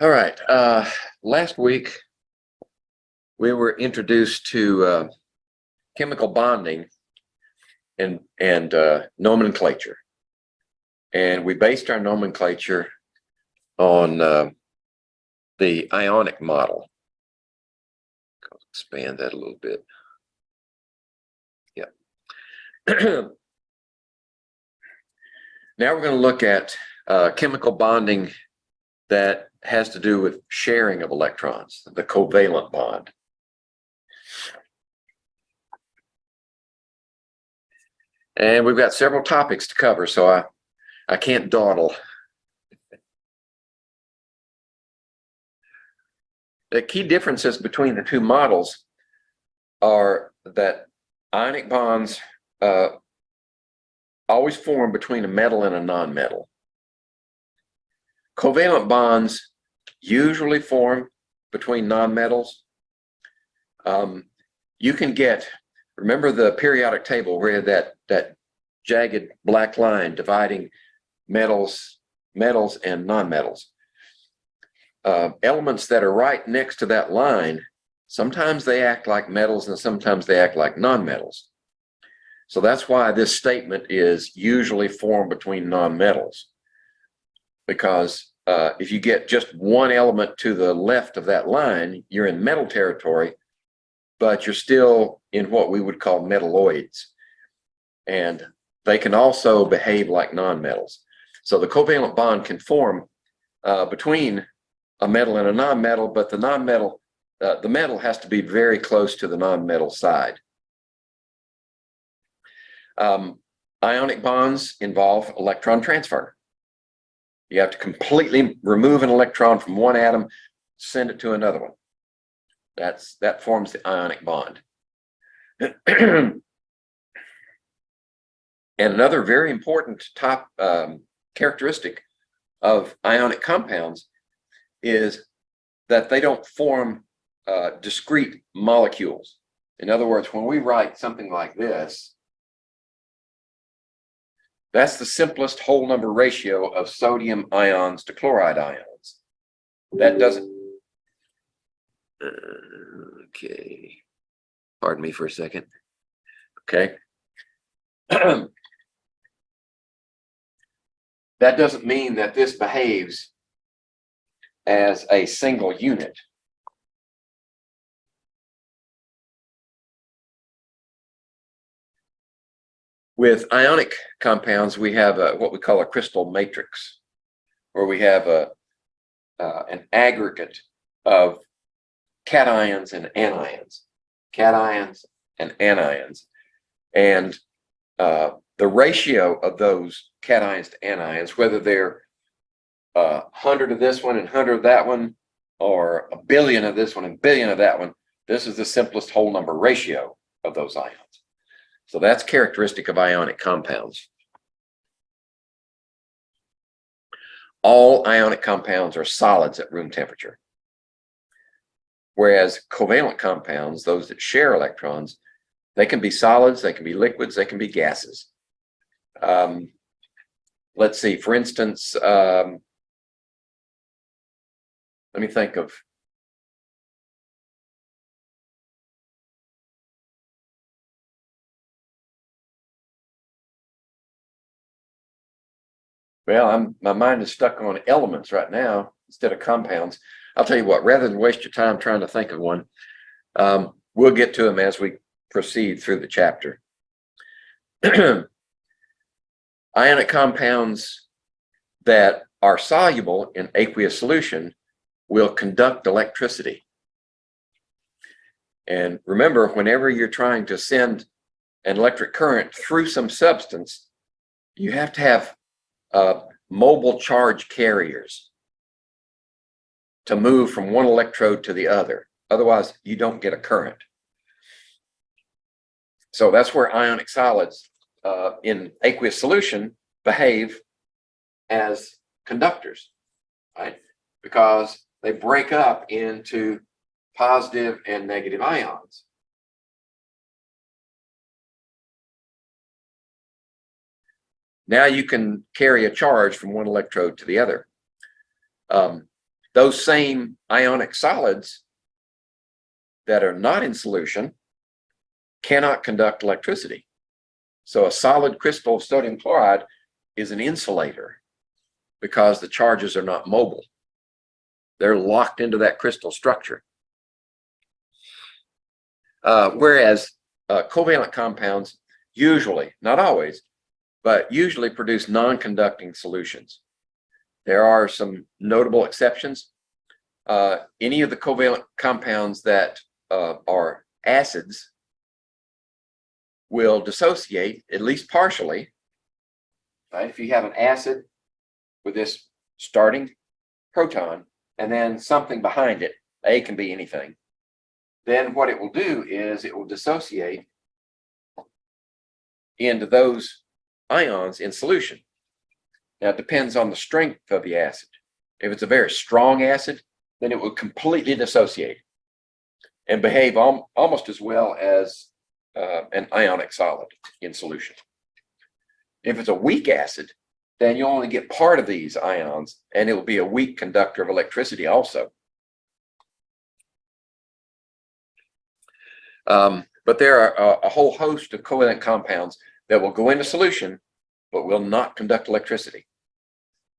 All right. Last week we were introduced to chemical bonding and nomenclature, and we based our nomenclature on the ionic model. I'll expand that a little bit. Yep. Now we're going to look at chemical bonding that has to do with sharing of electrons, the covalent bond. And we've got several topics to cover, so I can't dawdle. The key differences between the two models are that ionic bonds always form between a metal and a nonmetal. Covalent bonds usually form between nonmetals. You can get, remember the periodic table where that jagged black line dividing metals and nonmetals. Elements that are right next to that line, sometimes they act like metals and sometimes they act like nonmetals. So that's why this statement is usually formed between nonmetals, because if you get just one element to the left of that line, you're in metal territory, but you're still in what we would call metalloids. And they can also behave like nonmetals. So the covalent bond can form between a metal and a nonmetal, but the metal has to be very close to the nonmetal side. Ionic bonds involve electron transfer. You have to completely remove an electron from one atom, send it to another one. That forms the ionic bond. And another very important top characteristic of ionic compounds is that they don't form discrete molecules. In other words, when we write something like this, that's the simplest whole number ratio of sodium ions to chloride ions. That doesn't, okay, pardon me for a second. Okay. That doesn't mean that this behaves as a single unit. With ionic compounds, we have what we call a crystal matrix, where we have an aggregate of cations and anions, and the ratio of those cations to anions, whether they're 100 of this one and 100 of that one, or a billion of this one and billion of that one, this is the simplest whole number ratio of those ions. So that's characteristic of ionic compounds. All ionic compounds are solids at room temperature, whereas covalent compounds, those that share electrons, they can be solids, they can be liquids, they can be gases. Let's see, for instance, let me think of, well, my mind is stuck on elements right now instead of compounds. I'll tell you what, rather than waste your time trying to think of one, we'll get to them as we proceed through the chapter. Ionic compounds that are soluble in aqueous solution will conduct electricity. And remember, whenever you're trying to send an electric current through some substance, you have to have mobile charge carriers to move from one electrode to the other. Otherwise, you don't get a current. So that's where ionic solids in aqueous solution behave as conductors, right? Because they break up into positive and negative ions. Now you can carry a charge from one electrode to the other. those same ionic solids that are not in solution cannot conduct electricity. So a solid crystal of sodium chloride is an insulator because the charges are not mobile. They're locked into that crystal structure. Whereas covalent compounds usually, not always, but usually produce non-conducting solutions. There are some notable exceptions. Any of the covalent compounds that are acids will dissociate, at least partially. Right? If you have an acid with this starting proton and then something behind it, A can be anything, then what it will do is it will dissociate into those ions in solution. Now, it depends on the strength of the acid. If it's a very strong acid, then it will completely dissociate and behave almost as well as an ionic solid in solution. If it's a weak acid, then you'll only get part of these ions, and it will be a weak conductor of electricity also. But there are a whole host of covalent compounds that will go into solution but will not conduct electricity,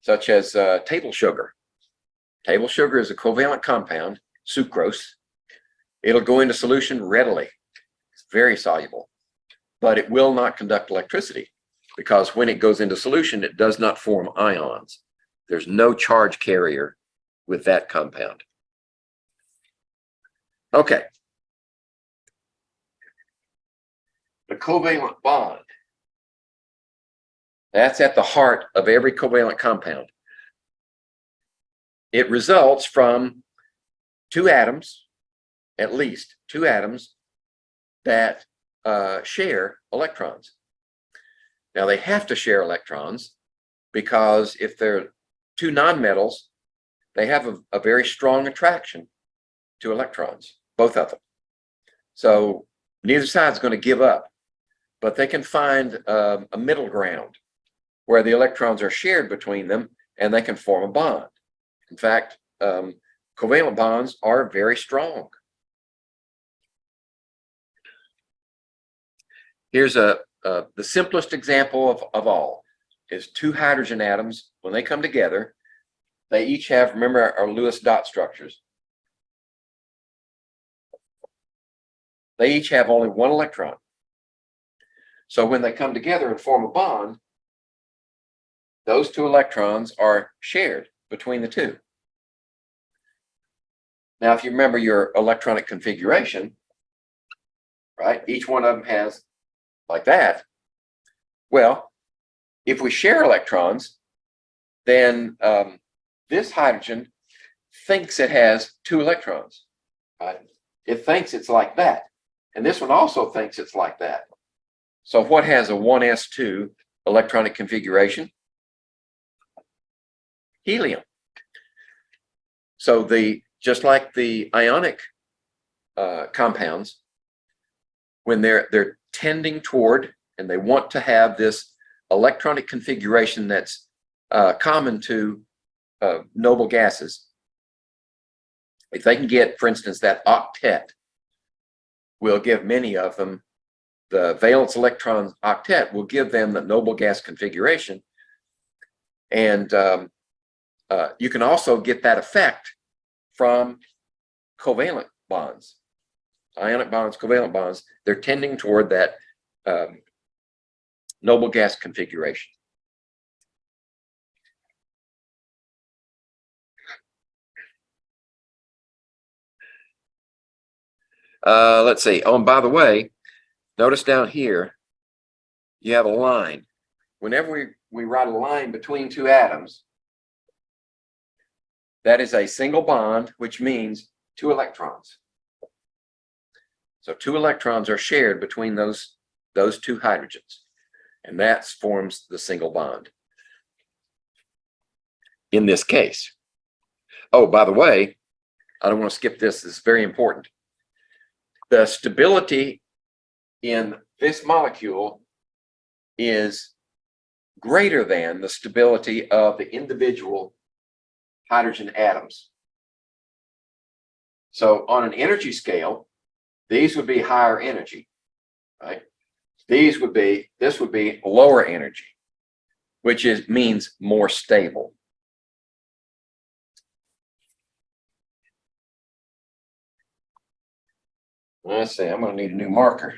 such as table sugar. Table sugar is a covalent compound, sucrose. It'll go into solution readily. It's very soluble, but it will not conduct electricity because when it goes into solution, it does not form ions. There's no charge carrier with that compound. Okay. The covalent bond. That's at the heart of every covalent compound. It results from two atoms, at least two atoms, that share electrons. Now, they have to share electrons because if they're two nonmetals, they have a very strong attraction to electrons, both of them. So neither side is going to give up, but they can find a middle ground where the electrons are shared between them and they can form a bond. In fact, covalent bonds are very strong. Here's the simplest example of all is two hydrogen atoms. When they come together, they each have, remember our Lewis dot structures. They each have only one electron. So when they come together and form a bond, those two electrons are shared between the two. Now, if you remember your electronic configuration, right, each one of them has like that. Well, if we share electrons, then this hydrogen thinks it has two electrons. Right? It thinks it's like that. And this one also thinks it's like that. So what has a 1s2 electronic configuration? Helium. So just like the ionic compounds, when they're tending toward and they want to have this electronic configuration that's common to noble gases, if they can get, for instance, that octet, will give many of them the valence electron octet will give them the noble gas configuration. And you can also get that effect from covalent bonds, ionic bonds, covalent bonds. They're tending toward that noble gas configuration. Let's see. Oh, and by the way, notice down here, you have a line. Whenever we write a line between two atoms, that is a single bond, which means two electrons. So two electrons are shared between those two hydrogens, and that forms the single bond in this case. Oh, by the way, I don't want to skip this. This is very important. The stability in this molecule is greater than the stability of the individual hydrogen atoms. So on an energy scale, these would be higher energy, right? This would be lower energy, which means more stable. Let's see, I'm going to need a new marker.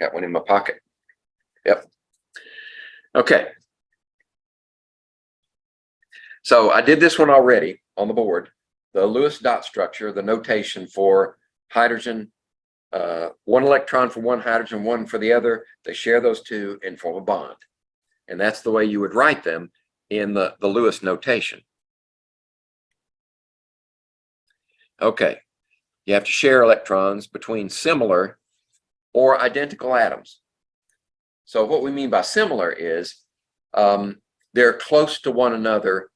Got one in my pocket. Yep. Okay. So I did this one already on the board. The Lewis dot structure, the notation for hydrogen, one electron for one hydrogen, one for the other. They share those two and form a bond. And that's the way you would write them in the Lewis notation. Okay. You have to share electrons between similar or identical atoms. So what we mean by similar is they're close to one another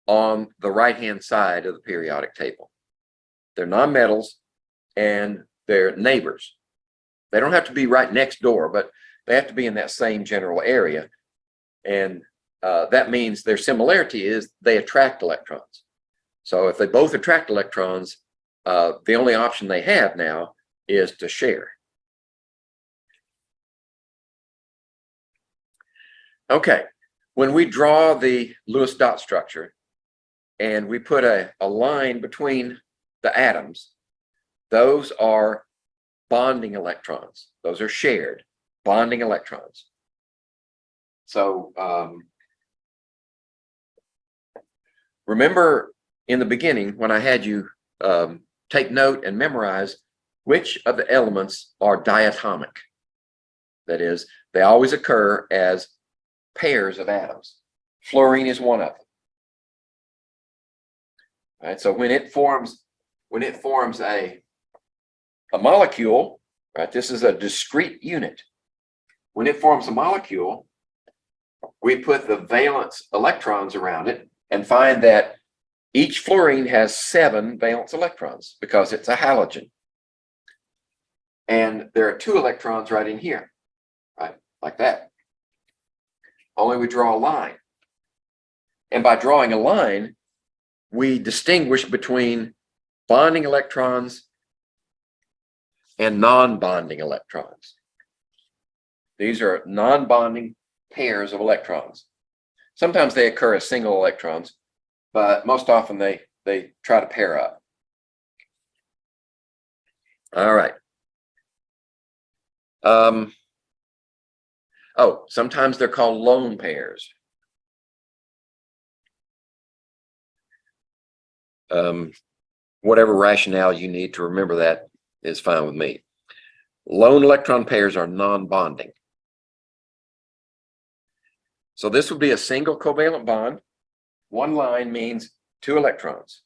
on the right-hand side of the periodic table. They're nonmetals and they're neighbors. They don't have to be right next door, but they have to be in that same general area. And that means their similarity is they attract electrons. So if they both attract electrons, the only option they have now is to share. Okay, when we draw the Lewis dot structure and we put a line between the atoms, those are bonding electrons. Those are shared bonding electrons. So remember in the beginning when I had you take note and memorize which of the elements are diatomic. That is, they always occur as pairs of atoms. Fluorine is one of them. All right, so when it forms a molecule, right? This is a discrete unit. When it forms a molecule, we put the valence electrons around it and find that each fluorine has 7 valence electrons because it's a halogen. And there are 2 electrons right in here, right? Like that. Only we draw a line. And by drawing a line, we distinguish between bonding electrons and non-bonding electrons. These are non-bonding pairs of electrons. Sometimes they occur as single electrons, but most often they try to pair up. All right. Oh, sometimes they're called lone pairs. Whatever rationale you need to remember that is fine with me. Lone electron pairs are non-bonding. So this would be a single covalent bond. One line means 2 electrons.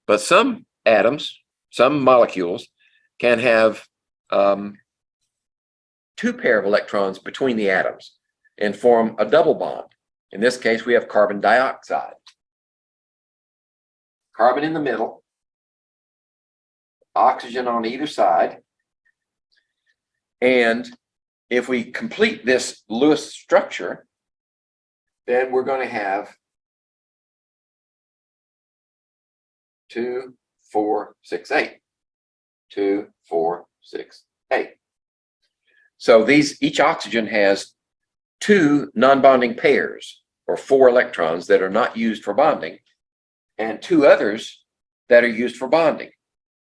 But some atoms, some molecules can have 2 pair of electrons between the atoms and form a double bond. In this case, we have carbon dioxide. Carbon in the middle, oxygen on either side. And if we complete this Lewis structure, then we're going to have 2, 4, 6, 8. 2, 4, 6, 8. So each oxygen has 2 non-bonding pairs, or 4 electrons that are not used for bonding, and 2 others that are used for bonding.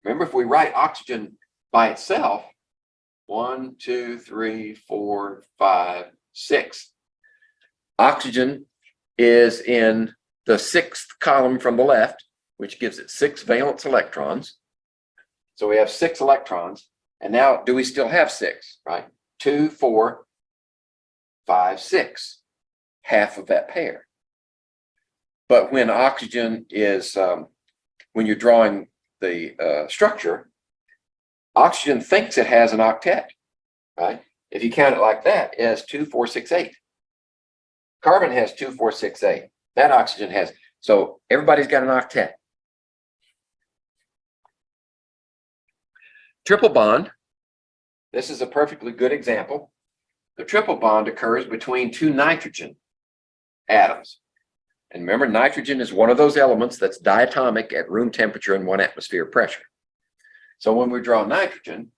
Remember, if we write oxygen by itself, 1, 2, 3, 4, 5, 6. Oxygen is in the 6th column from the left, which gives it 6 valence electrons. So we have 6 electrons. And now, do we still have 6, right? 2, 4, 5, 6. Half of that pair. But when oxygen is, when you're drawing the structure, oxygen thinks it has an octet, right? If you count it like that, it has 2, 4, 6, 8. Carbon has 2, 4, 6, 8. That oxygen has, so everybody's got an octet. Triple bond. This is a perfectly good example. The triple bond occurs between 2 nitrogen atoms. And remember, nitrogen is one of those elements that's diatomic at room temperature and 1 atmosphere pressure. So when we draw nitrogen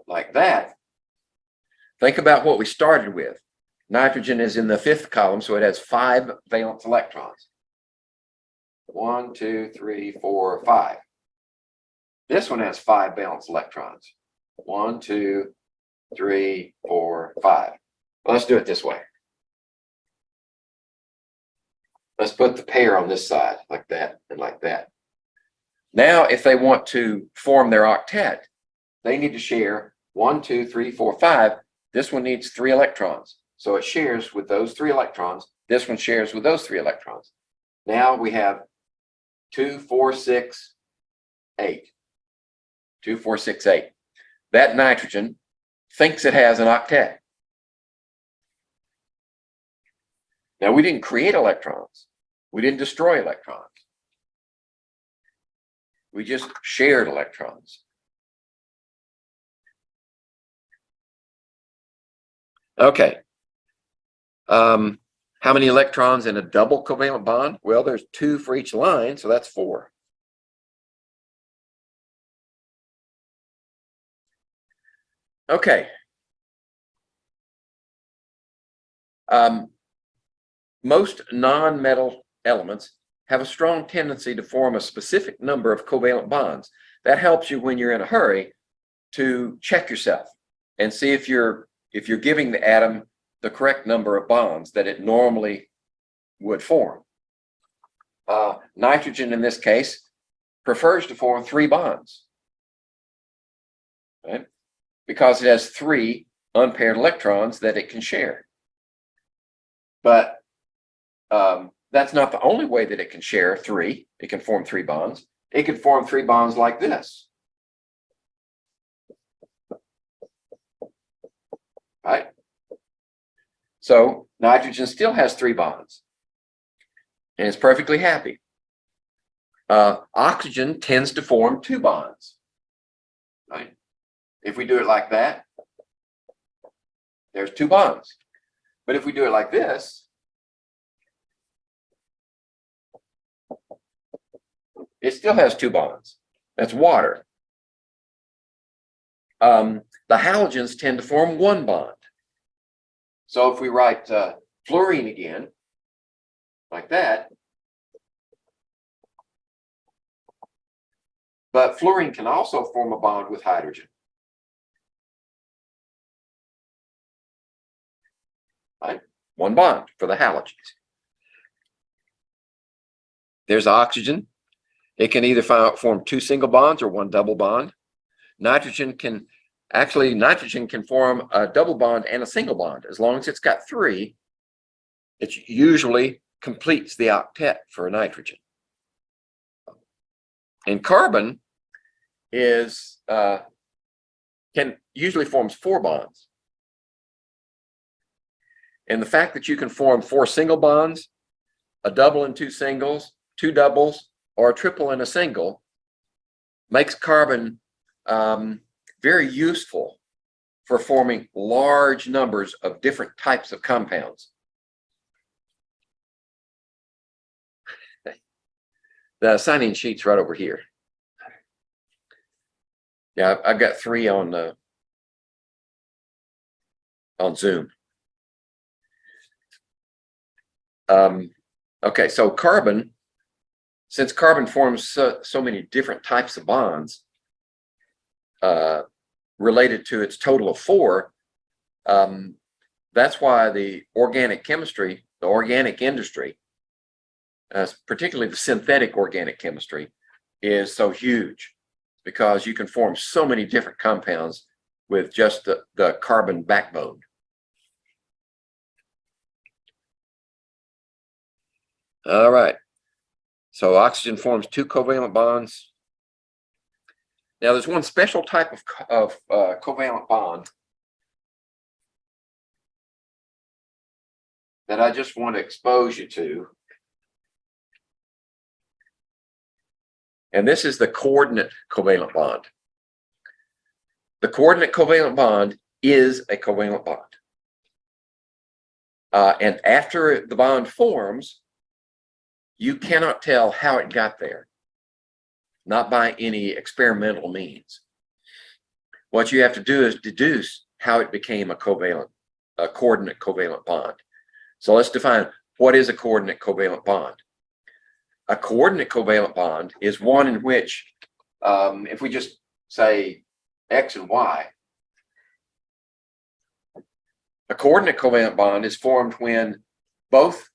like that, think about what we started with. Nitrogen is in the 5th column, so it has 5 valence electrons. 1, 2, 3, 4, 5. This one has 5 valence electrons. 1, 2, 3, 4, 5. Well, let's do it this way. Let's put the pair on this side, like that and like that. Now, if they want to form their octet, they need to share 1, 2, 3, 4, 5. This one needs 3 electrons. So it shares with those 3 electrons. This one shares with those 3 electrons. Now we have 2, 4, 6, 8. 2, 4, 6, 8. That nitrogen thinks it has an octet. Now, we didn't create electrons. We didn't destroy electrons. We just shared electrons. Okay. How many electrons in a double covalent bond? Well, there's 2 for each line, so that's 4. Okay. Most non-metal elements have a strong tendency to form a specific number of covalent bonds. That helps you when you're in a hurry to check yourself and see if you're giving the atom the correct number of bonds that it normally would form. Nitrogen, in this case, prefers to form 3 bonds, right? Because it has 3 unpaired electrons that it can share. But that's not the only way that it can share 3. It can form 3 bonds. It can form 3 bonds like this. Right? So nitrogen still has 3 bonds. And it's perfectly happy. Oxygen tends to form 2 bonds. Right? If we do it like that, there's 2 bonds. But if we do it like this, it still has 2 bonds. That's water. The halogens tend to form 1 bond. So if we write fluorine again, like that, but fluorine can also form a bond with hydrogen. Right? 1 bond for the halogens. There's oxygen. It can either form 2 single bonds or 1 double bond. Nitrogen can form a double bond and a single bond. As long as it's got 3, it usually completes the octet for a nitrogen. And carbon usually forms 4 bonds. And the fact that you can form 4 single bonds, a double and 2 singles, 2 doubles, or a triple and a single makes carbon very useful for forming large numbers of different types of compounds. The sign-in sheet's right over here. Yeah, I've got 3 on Zoom. Okay, so carbon, since carbon forms so many different types of bonds related to its total of 4, that's why the organic chemistry, the organic industry, particularly the synthetic organic chemistry, is so huge, because you can form so many different compounds with just the carbon backbone. All right. So oxygen forms 2 covalent bonds. Now there's one special type of covalent bond that I just want to expose you to. And this is the coordinate covalent bond. The coordinate covalent bond is a covalent bond. And after the bond forms, you cannot tell how it got there, not by any experimental means. What you have to do is deduce how it became a coordinate covalent bond. So let's define what is a coordinate covalent bond. A coordinate covalent bond is one in which, if we just say X and Y, a coordinate covalent bond is formed when both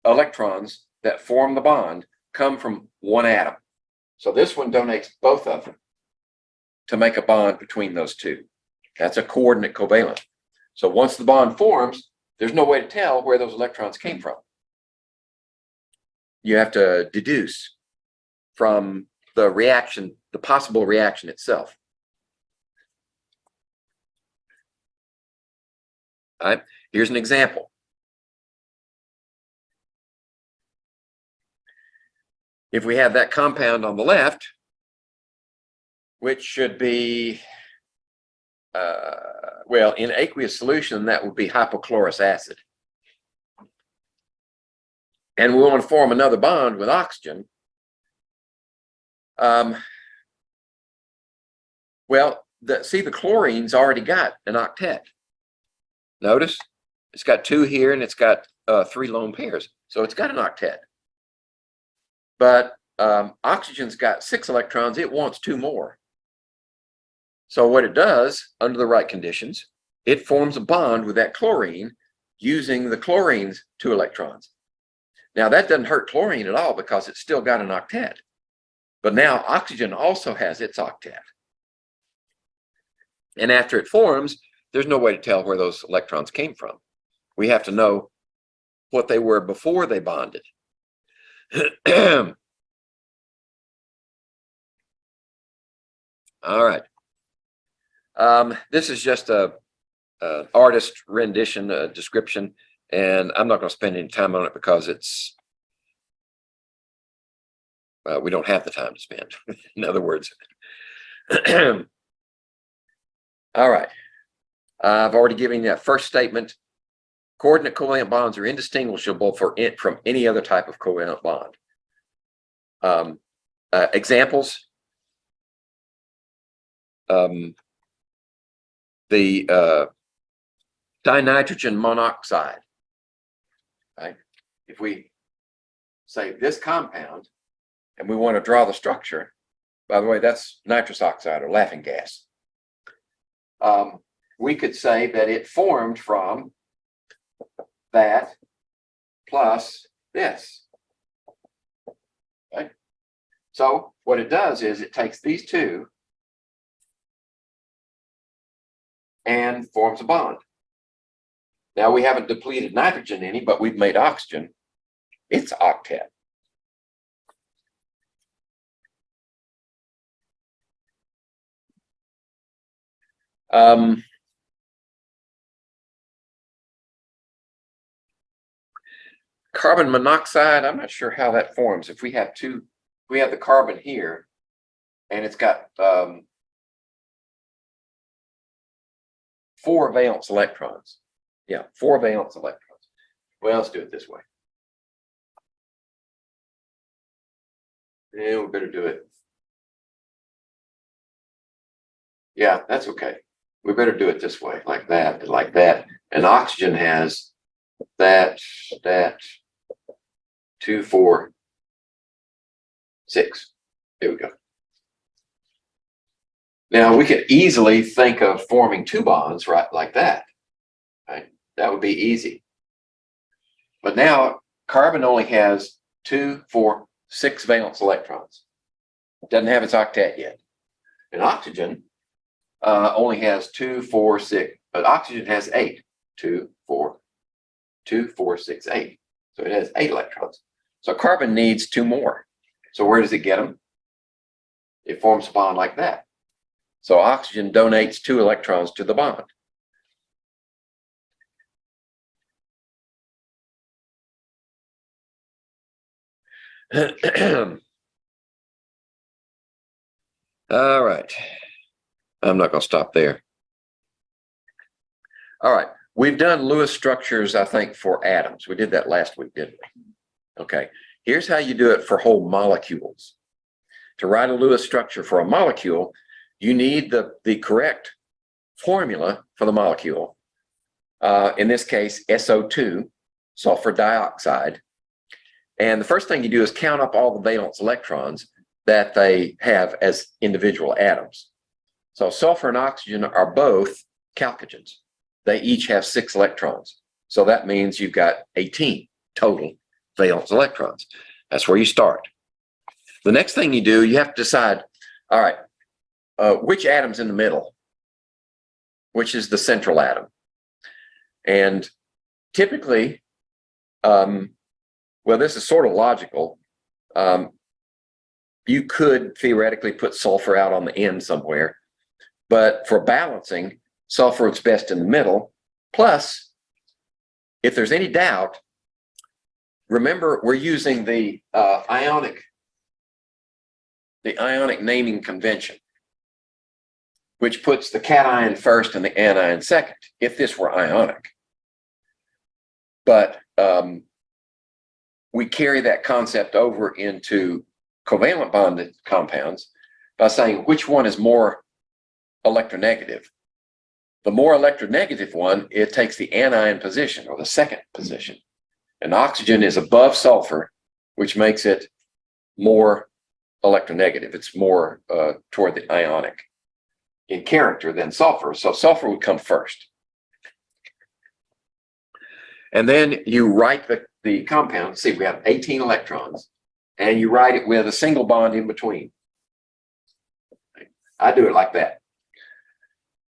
electrons that form the bond come from one atom. So this one donates both of them to make a bond between those two. That's a coordinate covalent. So once the bond forms, there's no way to tell where those electrons came from. You have to deduce from the reaction, the possible reaction itself. All right, here's an example. If we have that compound on the left, which should be, well, in aqueous solution, that would be hypochlorous acid. And we want to form another bond with oxygen. Well, see, the chlorine's already got an octet. Notice it's got 2 here and it's got 3 lone pairs. So it's got an octet. But oxygen's got 6 electrons. It wants 2 more. So what it does, under the right conditions, it forms a bond with that chlorine using the chlorine's 2 electrons. Now that doesn't hurt chlorine at all because it's still got an octet. But now oxygen also has its octet. And after it forms, there's no way to tell where those electrons came from. We have to know what they were before they bonded. All right. This is just an artist rendition, a description, and I'm not going to spend any time on it because it's, we don't have the time to spend, in other words. All right. I've already given you that first statement. Coordinate covalent bonds are indistinguishable from any other type of covalent bond. Examples. The dinitrogen monoxide. Right? If we say this compound and we want to draw the structure, by the way, that's nitrous oxide or laughing gas. We could say that it formed from that plus this. Okay? So what it does is it takes these 2 and forms a bond. Now we haven't depleted nitrogen any, but we've made oxygen. It's octet. Carbon monoxide, I'm not sure how that forms. If we have we have the carbon here, and it's got 4 valence electrons. Yeah, 4 valence electrons. Well, let's do it this way. Yeah, we better do it. Yeah, that's okay. We better do it this way, like that, and like that. And oxygen has that, 2, 4, 6. There we go. Now we could easily think of forming 2 bonds, right, like that. Right? That would be easy. But now carbon only has 2, 4, 6 valence electrons. It doesn't have its octet yet. And oxygen only has 2, 4, 6. But oxygen has 8. 2, 4, 2, 4, 6, 8. So it has 8 electrons. So carbon needs 2 more. So where does it get them? It forms a bond like that. So oxygen donates 2 electrons to the bond. All right. I'm not going to stop there. All right. We've done Lewis structures, I think, for atoms. We did that last week, didn't we? Okay. Here's how you do it for whole molecules. To write a Lewis structure for a molecule, you need the correct formula for the molecule. In this case, SO2, sulfur dioxide. And the first thing you do is count up all the valence electrons that they have as individual atoms. So sulfur and oxygen are both chalcogens. They each have 6 electrons. So that means you've got 18 total valence electrons. That's where you start. The next thing you do, you have to decide, all right, which atom's in the middle? Which is the central atom? And typically, well, this is sort of logical. You could theoretically put sulfur out on the end somewhere, but for balancing, sulfur is best in the middle. Plus, if there's any doubt, remember we're using the ionic naming convention, which puts the cation first and the anion second, if this were ionic. But we carry that concept over into covalent bonded compounds by saying which one is more electronegative. The more electronegative one, it takes the anion position or the second position. And oxygen is above sulfur, which makes it more electronegative. It's more toward the ionic in character than sulfur. So sulfur would come first. And then you write the compound. See, we have 18 electrons, and you write it with a single bond in between. I do it like that.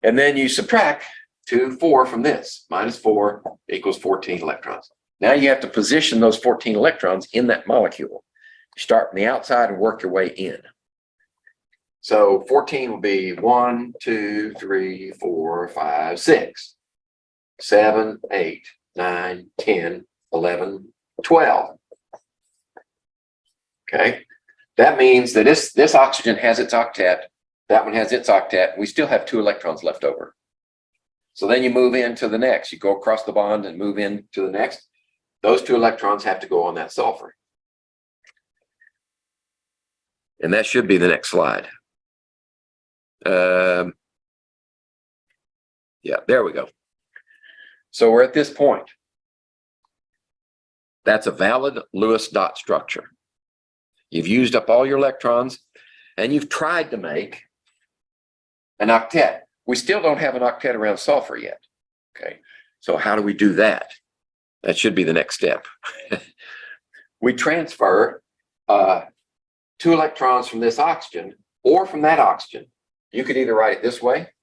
And then you subtract 4 from this. -4 equals 14 electrons. Now you have to position those 14 electrons in that molecule. You start from the outside and work your way in. So 14 will be 1, 2, 3, 4, 5, 6, 7, 8, 9, 10, 11, 12. Okay, that means that this oxygen has its octet, that one has its octet, we still have 2 electrons left over. So then you move into the next, you go across the bond and move into the next. Those 2 electrons have to go on that sulfur. And that should be the next slide. Yeah, there we go. So we're at this point. That's a valid Lewis dot structure. You've used up all your electrons, and you've tried to make an octet. We still don't have an octet around sulfur yet. Okay, so how do we do that? That should be the next step. We transfer 2 electrons from this oxygen or from that oxygen. You could either write it this way,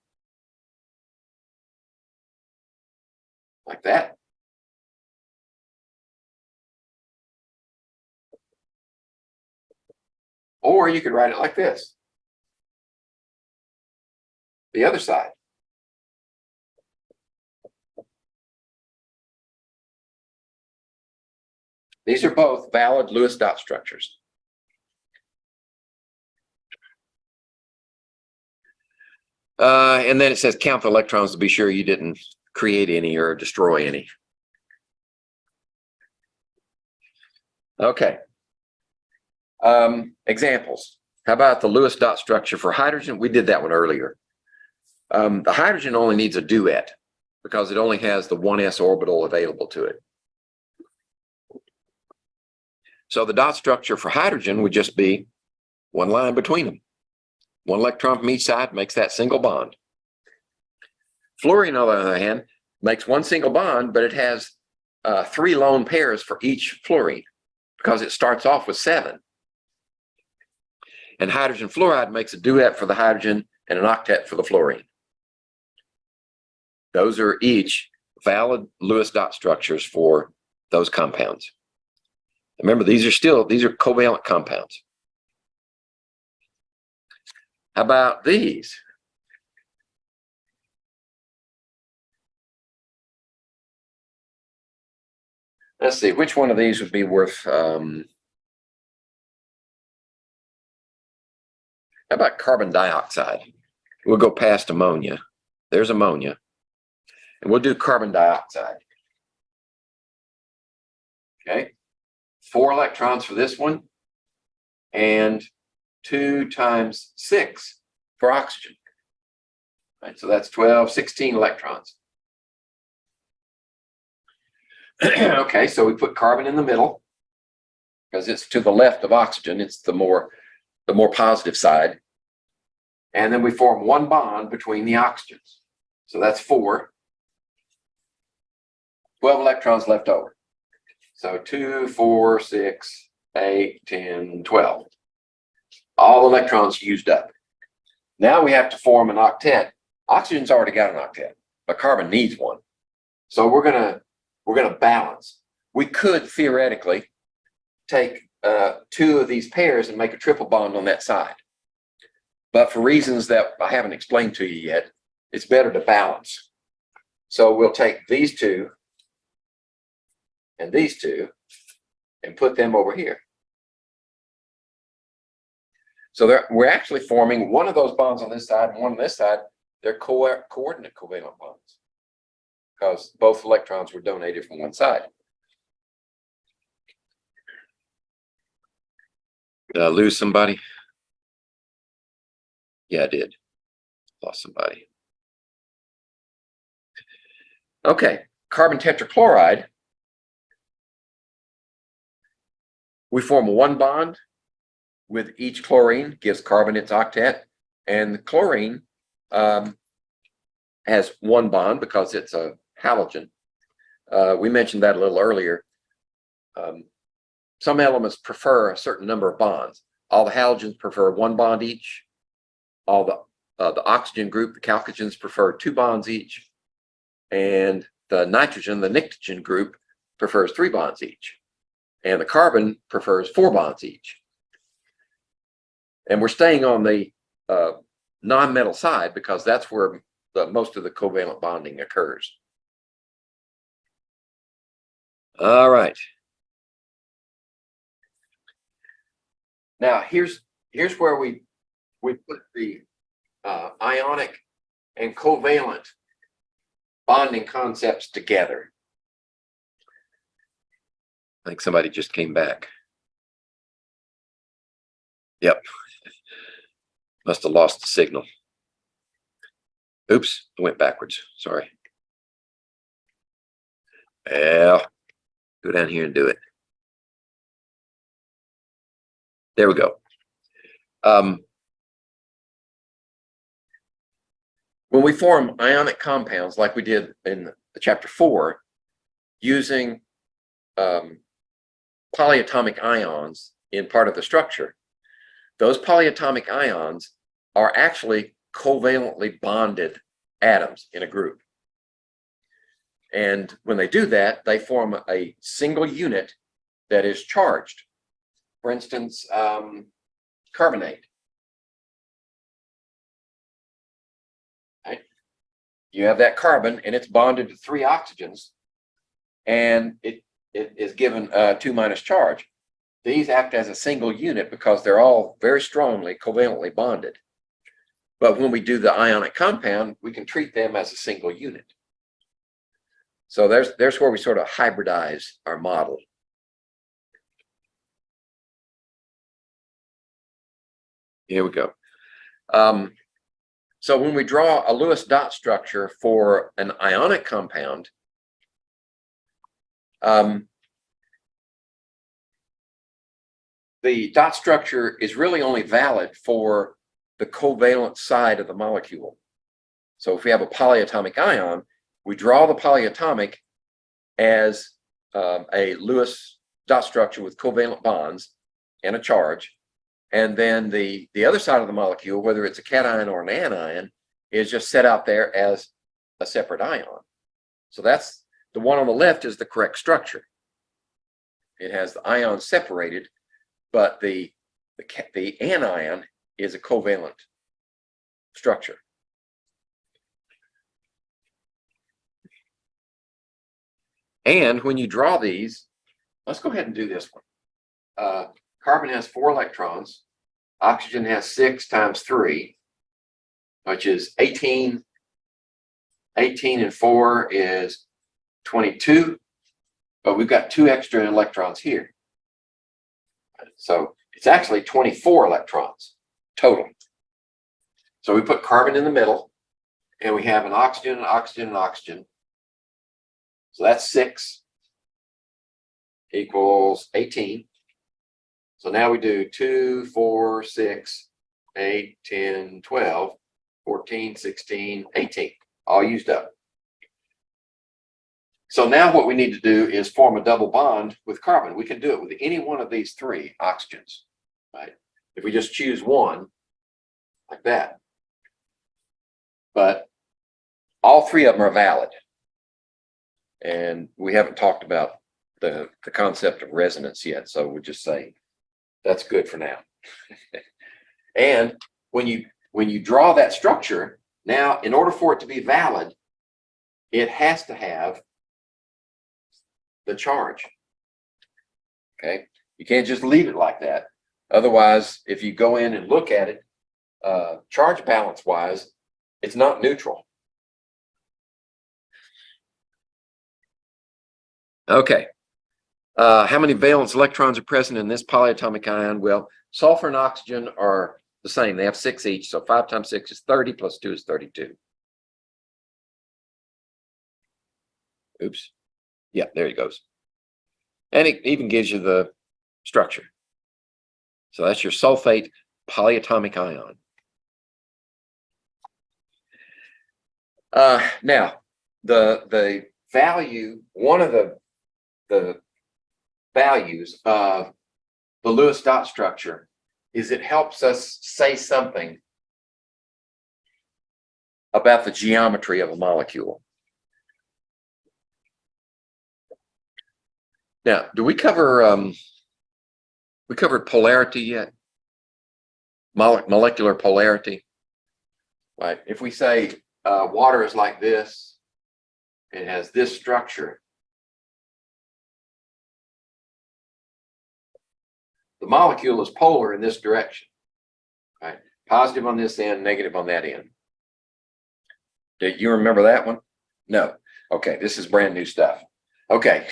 like that, or you could write it like this, the other side. These are both valid Lewis dot structures. And then it says count the electrons to be sure you didn't create any or destroy any. Okay. Examples. How about the Lewis dot structure for hydrogen? We did that one earlier. The hydrogen only needs a duet because it only has the 1s orbital available to it. So the dot structure for hydrogen would just be 1 line between them. 1 electron from each side makes that single bond. Fluorine, on the other hand, makes 1 single bond, but it has 3 lone pairs for each fluorine because it starts off with 7. And hydrogen fluoride makes a duet for the hydrogen and an octet for the fluorine. Those are each valid Lewis dot structures for those compounds. Remember, these are covalent compounds. How about these? Let's see, which one of these would be worth, how about carbon dioxide? We'll go past ammonia. There's ammonia. And we'll do carbon dioxide. Okay. 4 electrons for this one, and 2 times 6 for oxygen. Right, so that's 12, 16 electrons. Okay, so we put carbon in the middle because it's to the left of oxygen. It's the more positive side. And then we form one bond between the oxygens. So that's 4. 12 electrons left over. So 2, 4, 6, 8, 10, 12. All electrons used up. Now we have to form an octet. Oxygen's already got an octet, but carbon needs one. So we're gonna balance. We could theoretically take 2 of these pairs and make a triple bond on that side. But for reasons that I haven't explained to you yet, it's better to balance. So we'll take these 2 and these 2 and put them over here. So we're actually forming one of those bonds on this side and one on this side. They're coordinate covalent bonds because both electrons were donated from one side. Did I lose somebody? Yeah, I did. Lost somebody. Okay, carbon tetrachloride. We form one bond with each chlorine, gives carbon its octet, and the chlorine has one bond because it's a halogen. We mentioned that a little earlier. Some elements prefer a certain number of bonds. All the halogens prefer one bond each. All the oxygen group, the chalcogens, prefer 2 bonds each. And the nitrogen, the pnictogen group, prefers 3 bonds each. And the carbon prefers 4 bonds each. And we're staying on the non-metal side because that's where most of the covalent bonding occurs. All right. Now here's where we put the ionic and covalent bonding concepts together. I think somebody just came back. Yep. Must have lost the signal. Oops, I went backwards. Sorry. Well, go down here and do it. There we go. When we form ionic compounds like we did in chapter 4, using polyatomic ions in part of the structure, those polyatomic ions are actually covalently bonded atoms in a group. And when they do that, they form a single unit that is charged. For instance, carbonate. Right? You have that carbon and it's bonded to 3 oxygens, and it is given a 2- charge. These act as a single unit because they're all very strongly covalently bonded. But when we do the ionic compound, we can treat them as a single unit. So there's where we sort of hybridize our model. Here we go. So when we draw a Lewis dot structure for an ionic compound, the dot structure is really only valid for the covalent side of the molecule. So if we have a polyatomic ion, we draw the polyatomic as a Lewis dot structure with covalent bonds and a charge. And then the other side of the molecule, whether it's a cation or an anion, is just set out there as a separate ion. So that's the one on the left is the correct structure. It has the ions separated, but the anion is a covalent structure. And when you draw these, let's go ahead and do this one. Carbon has 4 electrons. Oxygen has 6 times 3, which is 18. 18 and 4 is 22, but we've got 2 extra electrons here. So it's actually 24 electrons total. So we put carbon in the middle, and we have an oxygen, an oxygen, an oxygen. So that's 6 equals 18. So now we do 2, 4, 6, 8, 10, 12, 14, 16, 18, all used up. So now what we need to do is form a double bond with carbon. We can do it with any one of these 3 oxygens, right? If we just choose one, like that. But all 3 of them are valid. And we haven't talked about the concept of resonance yet, so we'll just say that's good for now. And when you draw that structure, now in order for it to be valid, it has to have the charge. Okay, you can't just leave it like that. Otherwise, if you go in and look at it, charge balance wise, it's not neutral. Okay. How many valence electrons are present in this polyatomic ion? Well, sulfur and oxygen are the same. They have 6 each. So 5 times 6 is 30 plus 2 is 32. Oops. Yeah, there it goes. And it even gives you the structure. So that's your sulfate polyatomic ion. Now, the value, one of the values of the Lewis dot structure is it helps us say something about the geometry of a molecule. Now, do we cover we covered polarity yet? Molecular polarity, right? If we say water is like this, it has this structure. The molecule is polar in this direction, right? Positive on this end, negative on that end. Do you remember that one? No. Okay, this is brand new stuff. Okay,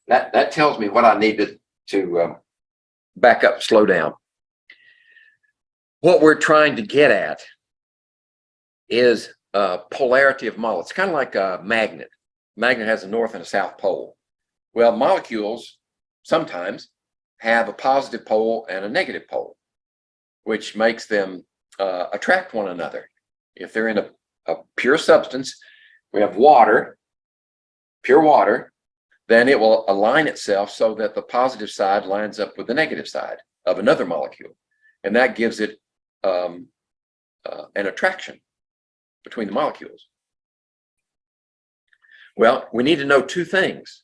that tells me what I need to back up, slow down. What we're trying to get at is polarity of molecules. It's kind of like a magnet. A magnet has a north and a south pole. Well, molecules sometimes have a positive pole and a negative pole, which makes them attract one another. If they're in a pure substance, we have water, pure water, then it will align itself so that the positive side lines up with the negative side of another molecule. And that gives it an attraction between the molecules. Well, we need to know 2 things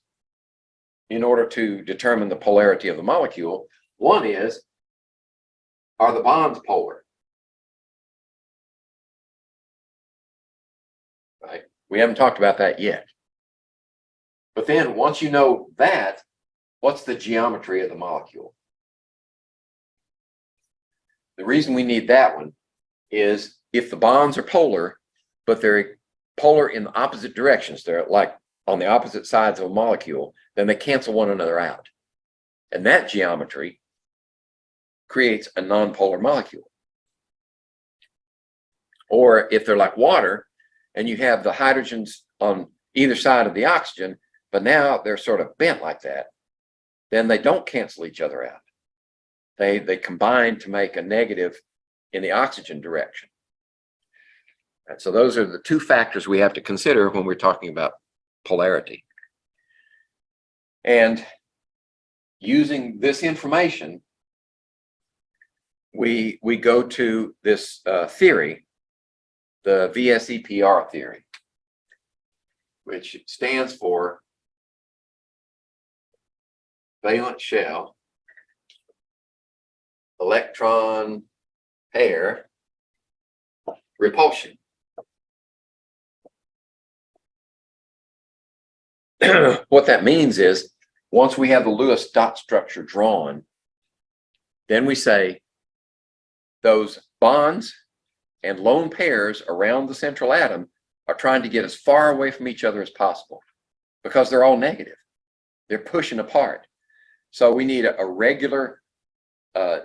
in order to determine the polarity of the molecule. One is, are the bonds polar? Right? We haven't talked about that yet. But then once you know that, what's the geometry of the molecule? The reason we need that one is if the bonds are polar, but they're polar in the opposite directions, they're like on the opposite sides of a molecule, then they cancel one another out. And that geometry creates a nonpolar molecule. Or if they're like water and you have the hydrogens on either side of the oxygen, but now they're sort of bent like that, then they don't cancel each other out. They combine to make a negative in the oxygen direction. And so those are the 2 factors we have to consider when we're talking about polarity. And using this information, we go to this theory, the VSEPR theory, which stands for valence shell electron pair repulsion. What that means is, once we have the Lewis dot structure drawn, then we say those bonds and lone pairs around the central atom are trying to get as far away from each other as possible because they're all negative. They're pushing apart. So we need a regular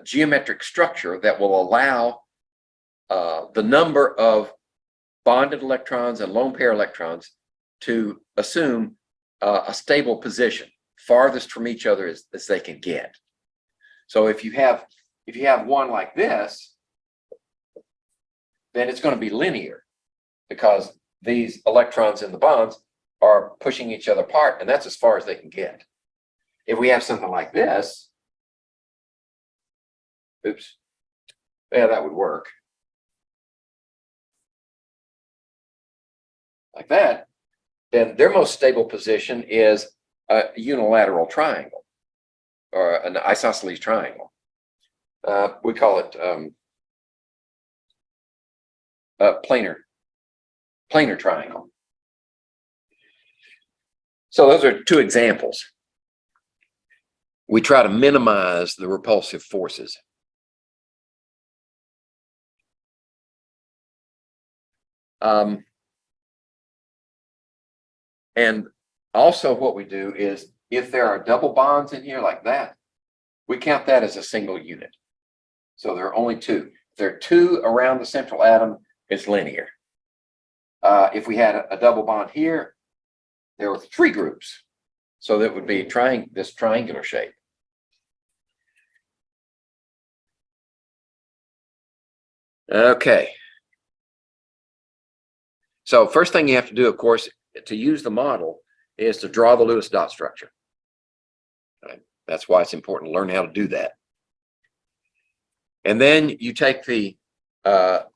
geometric structure that will allow the number of bonded electrons and lone pair electrons to assume a stable position, farthest from each other as they can get. So if you have one like this, then it's going to be linear because these electrons in the bonds are pushing each other apart, and that's as far as they can get. If we have something like this, oops, yeah, that would work. Like that, then their most stable position is a unilateral triangle or an isosceles triangle. We call it planar triangle. So those are two examples. We try to minimize the repulsive forces. And also what we do is if there are double bonds in here like that, we count that as a single unit. So there are only two. If there are two around the central atom, it's linear. If we had a double bond here, there were three groups. So that would be this triangular shape. Okay. So first thing you have to do, of course, to use the model is to draw the Lewis dot structure. Right? That's why it's important to learn how to do that. And then you take the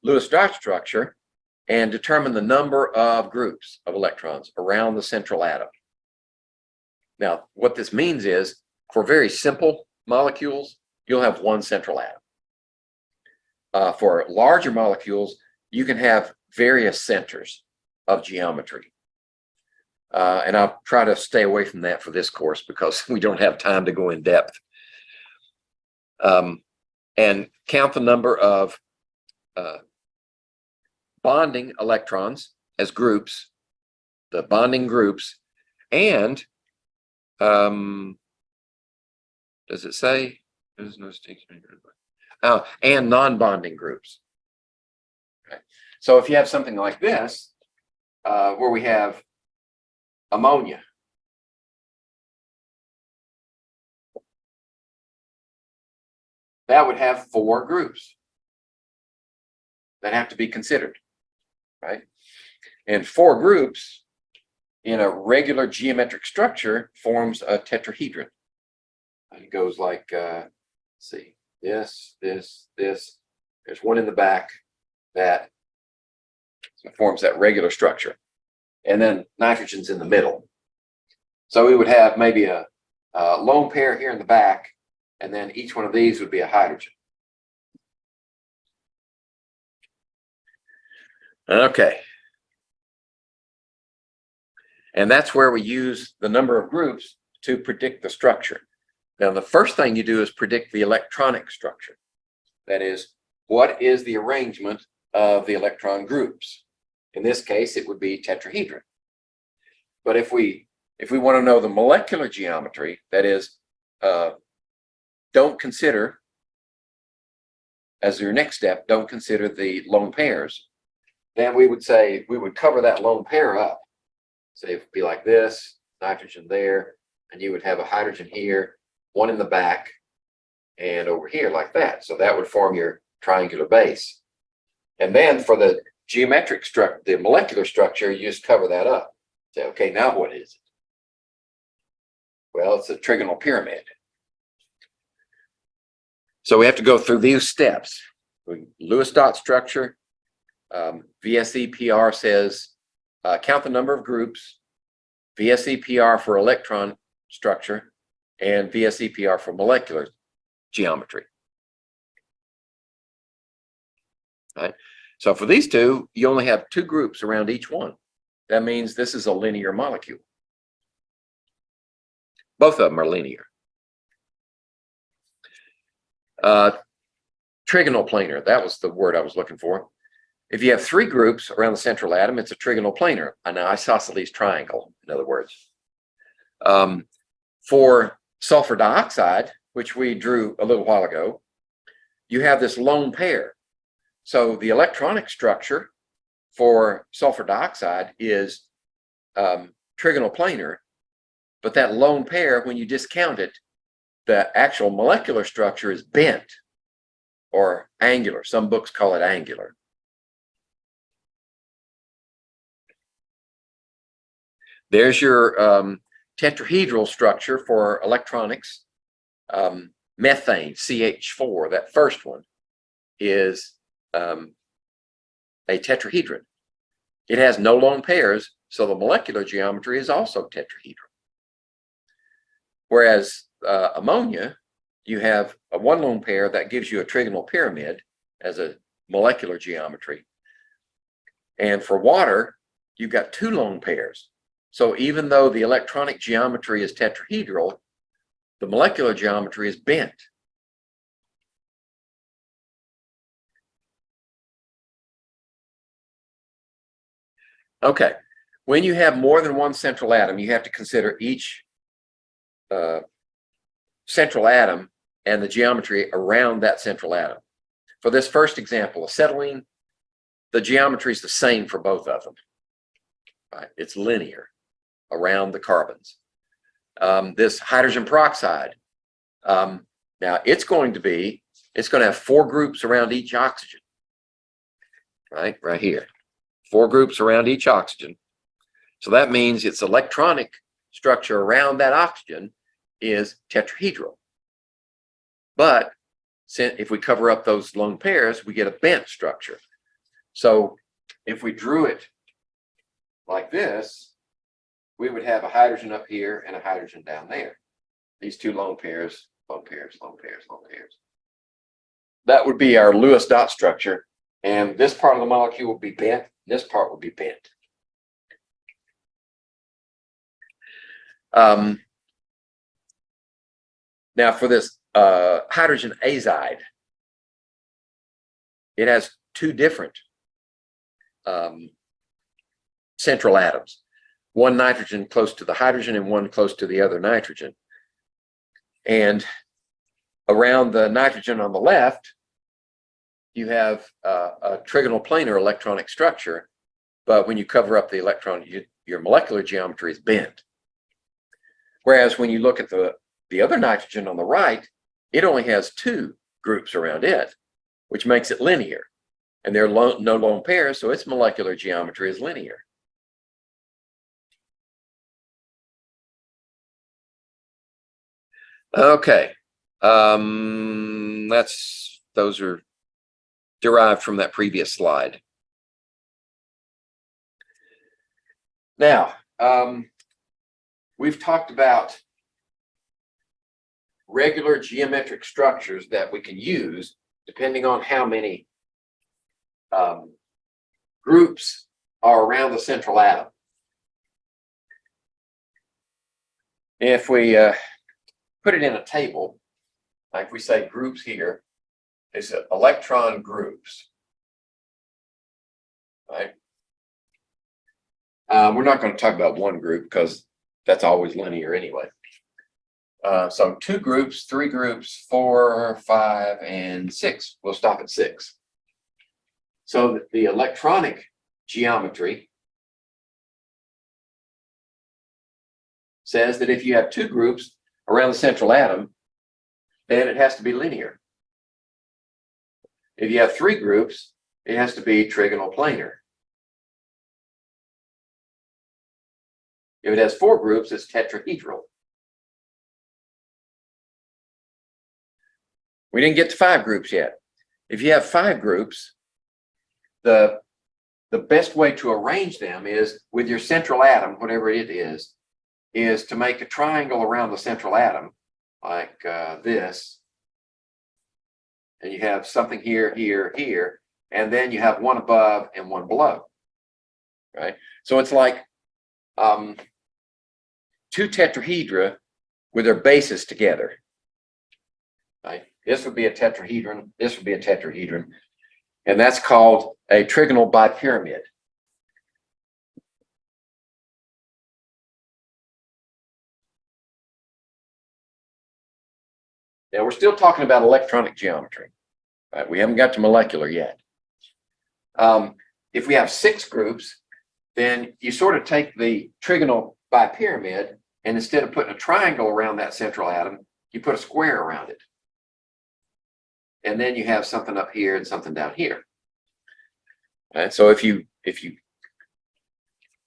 Lewis dot structure and determine the number of groups of electrons around the central atom. Now, what this means is for very simple molecules, you'll have one central atom. For larger molecules, you can have various centers of geometry. And I'll try to stay away from that for this course because we don't have time to go in depth. And count the number of bonding electrons as groups, the bonding groups, and does it say? There's no distinction. And non-bonding groups. Okay. So if you have something like this, where we have ammonia, that would have four groups that have to be considered, right? And four groups in a regular geometric structure forms a tetrahedron. It goes like, let's see, this. There's one in the back that forms that regular structure. And then nitrogen's in the middle. So we would have maybe a lone pair here in the back, and then each one of these would be a hydrogen. Okay. And that's where we use the number of groups to predict the structure. Now, the first thing you do is predict the electronic structure. That is, what is the arrangement of the electron groups? In this case, it would be tetrahedron. But if we want to know the molecular geometry, that is, don't consider, as your next step, don't consider the lone pairs, then we would say, we would cover that lone pair up. Say it would be like this, nitrogen there, and you would have a hydrogen here, one in the back, and over here like that. So that would form your triangular base. And then for the geometric structure, the molecular structure, you just cover that up. Say, okay, now what is it? Well, it's a trigonal pyramid. So we have to go through these steps. Lewis dot structure, VSEPR says, count the number of groups, VSEPR for electron structure, and VSEPR for molecular geometry. Right? So for these two, you only have two groups around each one. That means this is a linear molecule. Both of them are linear. Trigonal planar, that was the word I was looking for. If you have three groups around the central atom, it's a trigonal planar, an isosceles triangle, in other words. For sulfur dioxide, which we drew a little while ago, you have this lone pair. So the electronic structure for sulfur dioxide is trigonal planar, but that lone pair, when you discount it, the actual molecular structure is bent or angular. Some books call it angular. There's your tetrahedral structure for electronics. Methane, CH4, that first one, is a tetrahedron. It has no lone pairs, so the molecular geometry is also tetrahedral. Whereas ammonia, you have a one lone pair that gives you a trigonal pyramid as a molecular geometry. And for water, you've got two lone pairs. So even though the electronic geometry is tetrahedral, the molecular geometry is bent. Okay, when you have more than one central atom, you have to consider each central atom and the geometry around that central atom. For this first example, acetylene, the geometry is the same for both of them. Right? It's linear around the carbons. This hydrogen peroxide, now it's going to have 4 groups around each oxygen, right here, 4 groups around each oxygen. So that means its electronic structure around that oxygen is tetrahedral. But if we cover up those lone pairs, we get a bent structure. So if we drew it like this, we would have a hydrogen up here and a hydrogen down there. These two lone pairs, lone pairs, lone pairs, lone pairs. That would be our Lewis dot structure. And this part of the molecule would be bent. This part would be bent. Now for this hydrogen azide, it has 2 different central atoms. One nitrogen close to the hydrogen and one close to the other nitrogen. And around the nitrogen on the left, you have a trigonal planar electronic structure, but when you cover up the electron, your molecular geometry is bent. Whereas when you look at the other nitrogen on the right, it only has 2 groups around it, which makes it linear. And there are no lone pairs, so its molecular geometry is linear. Okay, those are derived from that previous slide. Now, we've talked about regular geometric structures that we can use depending on how many groups are around the central atom. If we put it in a table, like we say groups here, it's electron groups, right? We're not going to talk about one group because that's always linear anyway. So 2 groups, 3 groups, 4, 5, and 6. We'll stop at 6. So the electronic geometry says that if you have 2 groups around the central atom, then it has to be linear. If you have 3 groups, it has to be trigonal planar. If it has 4 groups, it's tetrahedral. We didn't get to 5 groups yet. If you have 5 groups, the best way to arrange them is with your central atom, whatever it is to make a triangle around the central atom, like this. And you have something here, here, here, and then you have one above and one below, right? So it's like 2 tetrahedra with their bases together, right? This would be a tetrahedron, this would be a tetrahedron, and that's called a trigonal bipyramid. Now we're still talking about electronic geometry, right? We haven't got to molecular yet. If we have 6 groups, then you sort of take the trigonal bipyramid, and instead of putting a triangle around that central atom, you put a square around it. And then you have something up here and something down here. And so if you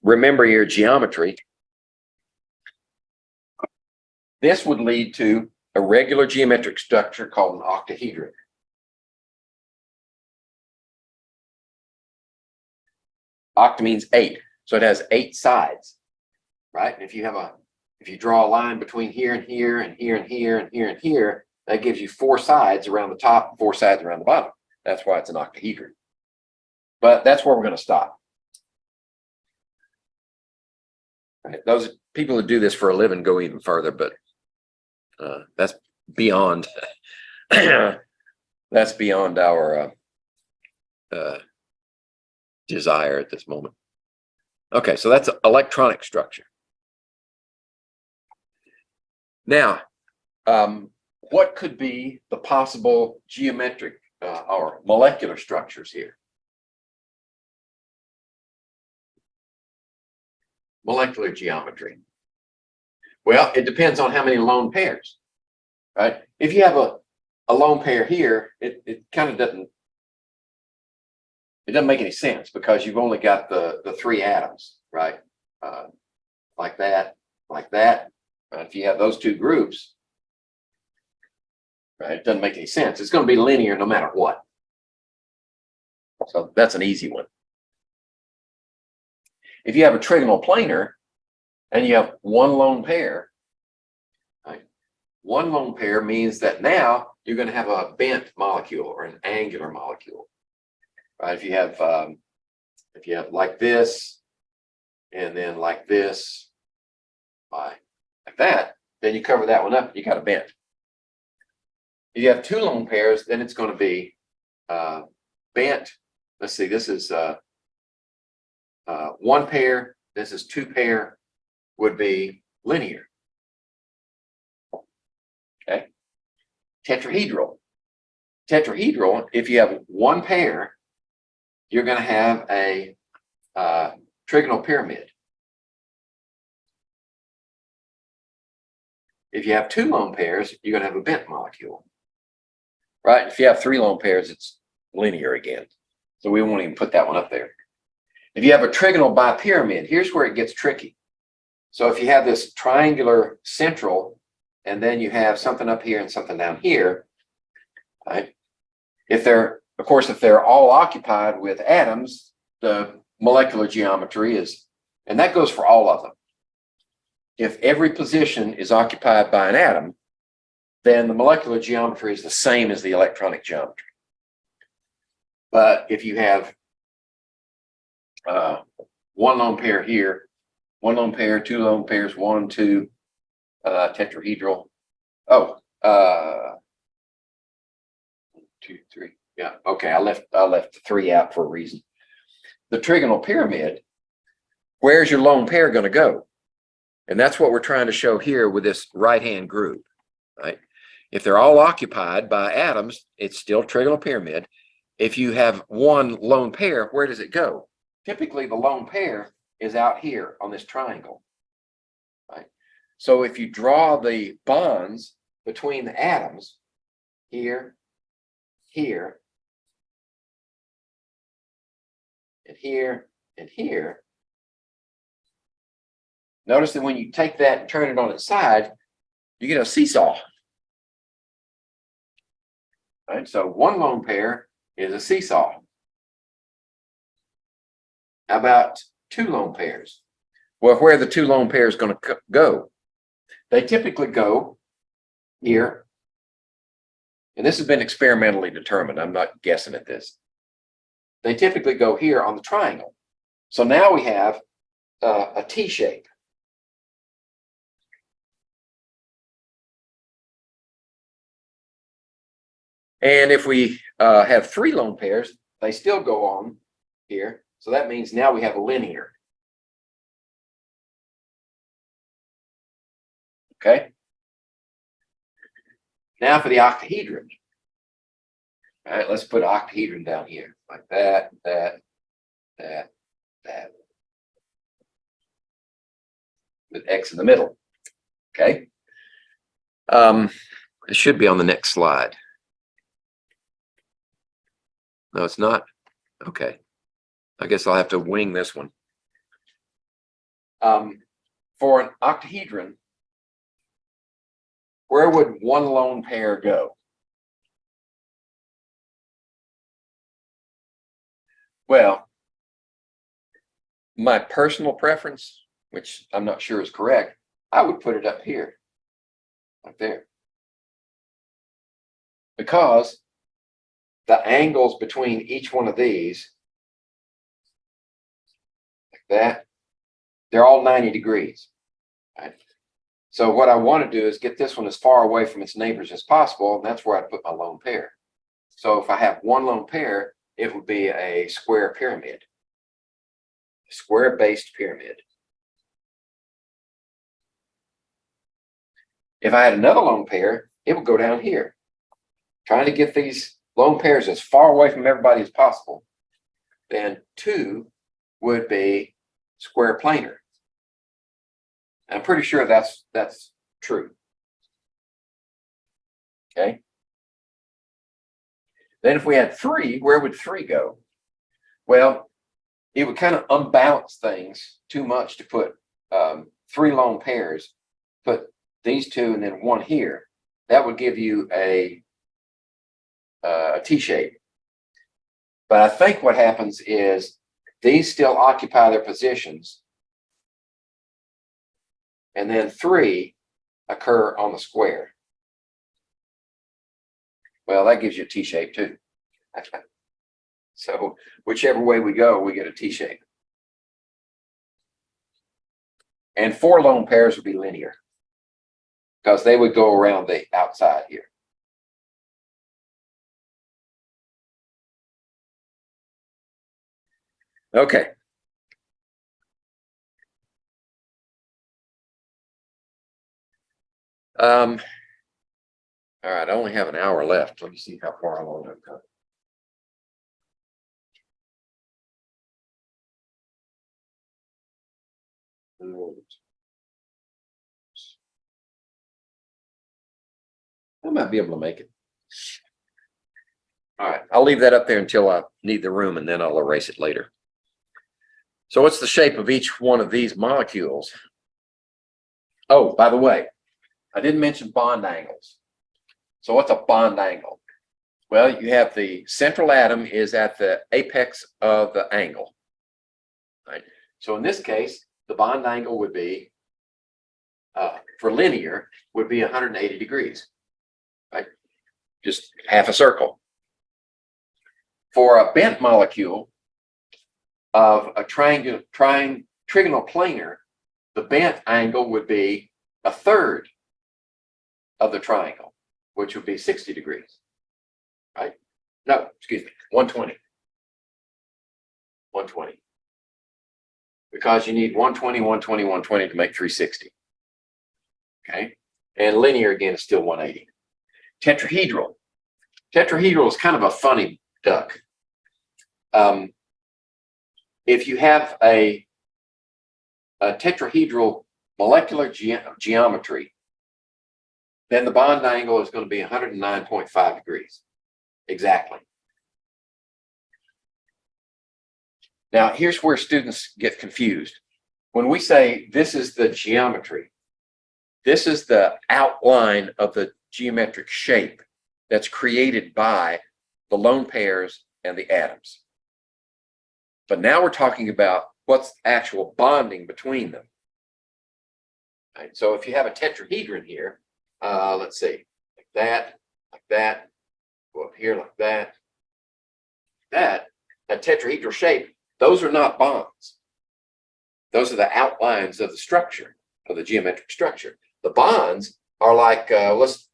remember your geometry, this would lead to a regular geometric structure called an octahedron. Octa means 8, so it has 8 sides, right? And if you draw a line between here and here and here and here and here and here, that gives you 4 sides around the top, 4 sides around the bottom. That's why it's an octahedron. But that's where we're going to stop. Right? Those people who do this for a living go even further, but that's beyond that's beyond our desire at this moment. Okay, so that's electronic structure. Now, what could be the possible geometric or molecular structures here? Molecular geometry. Well, it depends on how many lone pairs, right? If you have a lone pair here, it kind of doesn't make any sense because you've only got the 3 atoms, right? Like that, like that. If you have those 2 groups, right, it doesn't make any sense. It's going to be linear no matter what. So that's an easy one. If you have a trigonal planar and you have 1 lone pair, right, 1 lone pair means that now you're going to have a bent molecule or an angular molecule. Right? If you have like this, and then like this, like that, then you cover that one up, and you got a bent. If you have 2 lone pairs, then it's going to be bent. Let's see, this is 1 pair, this is 2 pair, would be linear. Okay. Tetrahedral. Tetrahedral, if you have 1 pair, you're going to have a trigonal pyramid. If you have 2 lone pairs, you're going to have a bent molecule. Right? If you have 3 lone pairs, it's linear again. So we won't even put that one up there. If you have a trigonal bipyramid, here's where it gets tricky. So if you have this triangular central, and then you have something up here and something down here, right? If they're all occupied with atoms, the molecular geometry is, and that goes for all of them. If every position is occupied by an atom, then the molecular geometry is the same as the electronic geometry. But if you have 1 lone pair here, 1 lone pair, 2 lone pairs, 1, 2, tetrahedral. 2, 3. Yeah, okay. I left the 3 out for a reason. The trigonal pyramid, where's your lone pair going to go? And that's what we're trying to show here with this right-hand group, right? If they're all occupied by atoms, it's still trigonal pyramid. If you have 1 lone pair, where does it go? Typically, the lone pair is out here on this triangle, right? So if you draw the bonds between the atoms here, here, and here, and here, notice that when you take that and turn it on its side, you get a seesaw. Right? So 1 lone pair is a seesaw. How about 2 lone pairs? Well, where are the 2 lone pairs going to go? They typically go here. And this has been experimentally determined. I'm not guessing at this. They typically go here on the triangle. So now we have a T shape. And if we have 3 lone pairs, they still go on here. So that means now we have a linear. Okay. Now for the octahedron. All right, let's put an octahedron down here, like that, that, that, with X in the middle. Okay. It should be on the next slide. No, it's not. Okay. I guess I'll have to wing this one. For an octahedron, where would one lone pair go? Well, my personal preference, which I'm not sure is correct, I would put it up here, like there. Because the angles between each one of these, like that, they're all 90 degrees. Right? So what I want to do is get this one as far away from its neighbors as possible, and that's where I put my lone pair. So if I have one lone pair, it would be a square pyramid, a square-based pyramid. If I had another lone pair, it would go down here, trying to get these lone pairs as far away from everybody as possible. Then 2 would be square planar. I'm pretty sure that's true. Okay. Then if we had 3, where would 3 go? Well, it would kind of unbalance things too much to put 3 lone pairs, put these 2 and then 1 here. That would give you a T shape. But I think what happens is these still occupy their positions, and then 3 occur on the square. Well, that gives you a T shape too. So whichever way we go, we get a T shape. And 4 lone pairs would be linear because they would go around the outside here. Okay. All right, I only have an hour left. Let me see how far along I've got. I might be able to make it. All right, I'll leave that up there until I need the room, and then I'll erase it later. So what's the shape of each one of these molecules? Oh, by the way, I didn't mention bond angles. So what's a bond angle? Well, you have the central atom is at the apex of the angle. Right? So in this case, the bond angle would be, for linear, would be 180 degrees. Right? Just half a circle. For a bent molecule of a trigonal planar, the bent angle would be 1/3 of the triangle, which would be 60 degrees. Right? No, excuse me, 120. 120. Because you need 120, 120, 120 to make 360. Okay? And linear, again, is still 180. Tetrahedral. Tetrahedral is kind of a funny duck. If you have a tetrahedral molecular geometry, then the bond angle is going to be 109.5 degrees. Exactly. Now, here's where students get confused. When we say this is the geometry, this is the outline of the geometric shape that's created by the lone pairs and the atoms. But now we're talking about what's actual bonding between them. Right? So if you have a tetrahedron here, let's see, like that, go up here like that, that tetrahedral shape, those are not bonds. Those are the outlines of the structure, of the geometric structure. The bonds are like, let's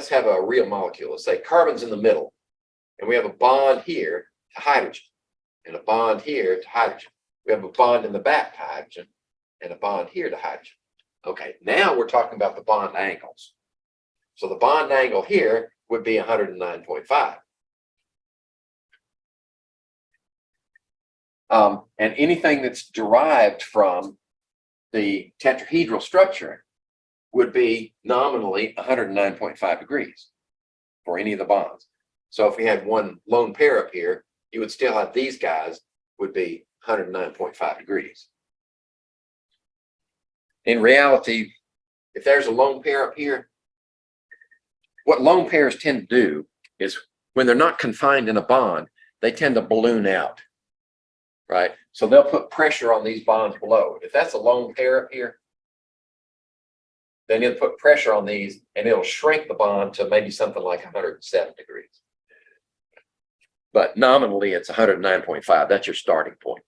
have a real molecule. Let's say carbon's in the middle, and we have a bond here to hydrogen, and a bond here to hydrogen. We have a bond in the back to hydrogen, and a bond here to hydrogen. Okay, now we're talking about the bond angles. So the bond angle here would be 109.5. And anything that's derived from the tetrahedral structure would be nominally 109.5 degrees for any of the bonds. So if we had one lone pair up here, you would still have these guys would be 109.5 degrees. In reality, if there's a lone pair up here, what lone pairs tend to do is when they're not confined in a bond, they tend to balloon out, right? So they'll put pressure on these bonds below. If that's a lone pair up here, then it'll put pressure on these and it'll shrink the bond to maybe something like 107 degrees. But nominally, it's 109.5. That's your starting point.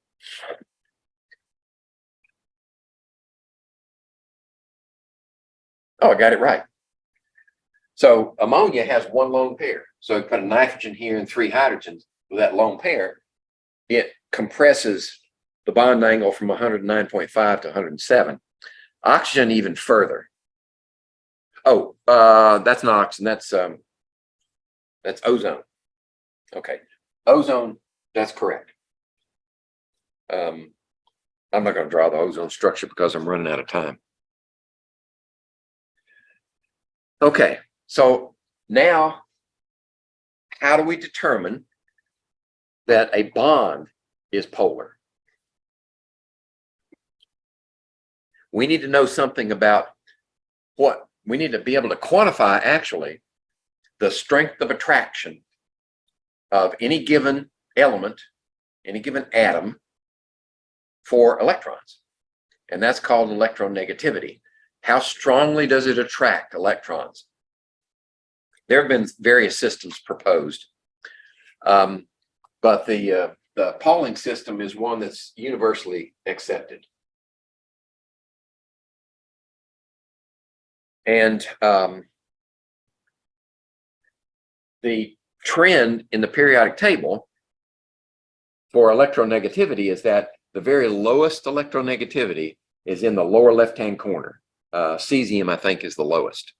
Oh, I got it right. So ammonia has one lone pair. So you put a nitrogen here and 3 hydrogens with that lone pair, it compresses the bond angle from 109.5 to 107. Oxygen even further. Oh, that's not oxygen. That's ozone. Okay, ozone. That's correct. I'm not going to draw the ozone structure because I'm running out of time. Okay, so now how do we determine that a bond is polar? We need to know something about what we need to be able to quantify actually the strength of attraction of any given element, any given atom for electrons. And that's called electronegativity. How strongly does it attract electrons? There have been various systems proposed, but the Pauling system is one that's universally accepted. And the trend in the periodic table for electronegativity is that the very lowest electronegativity is in the lower left-hand corner. Cesium, I think, is the lowest.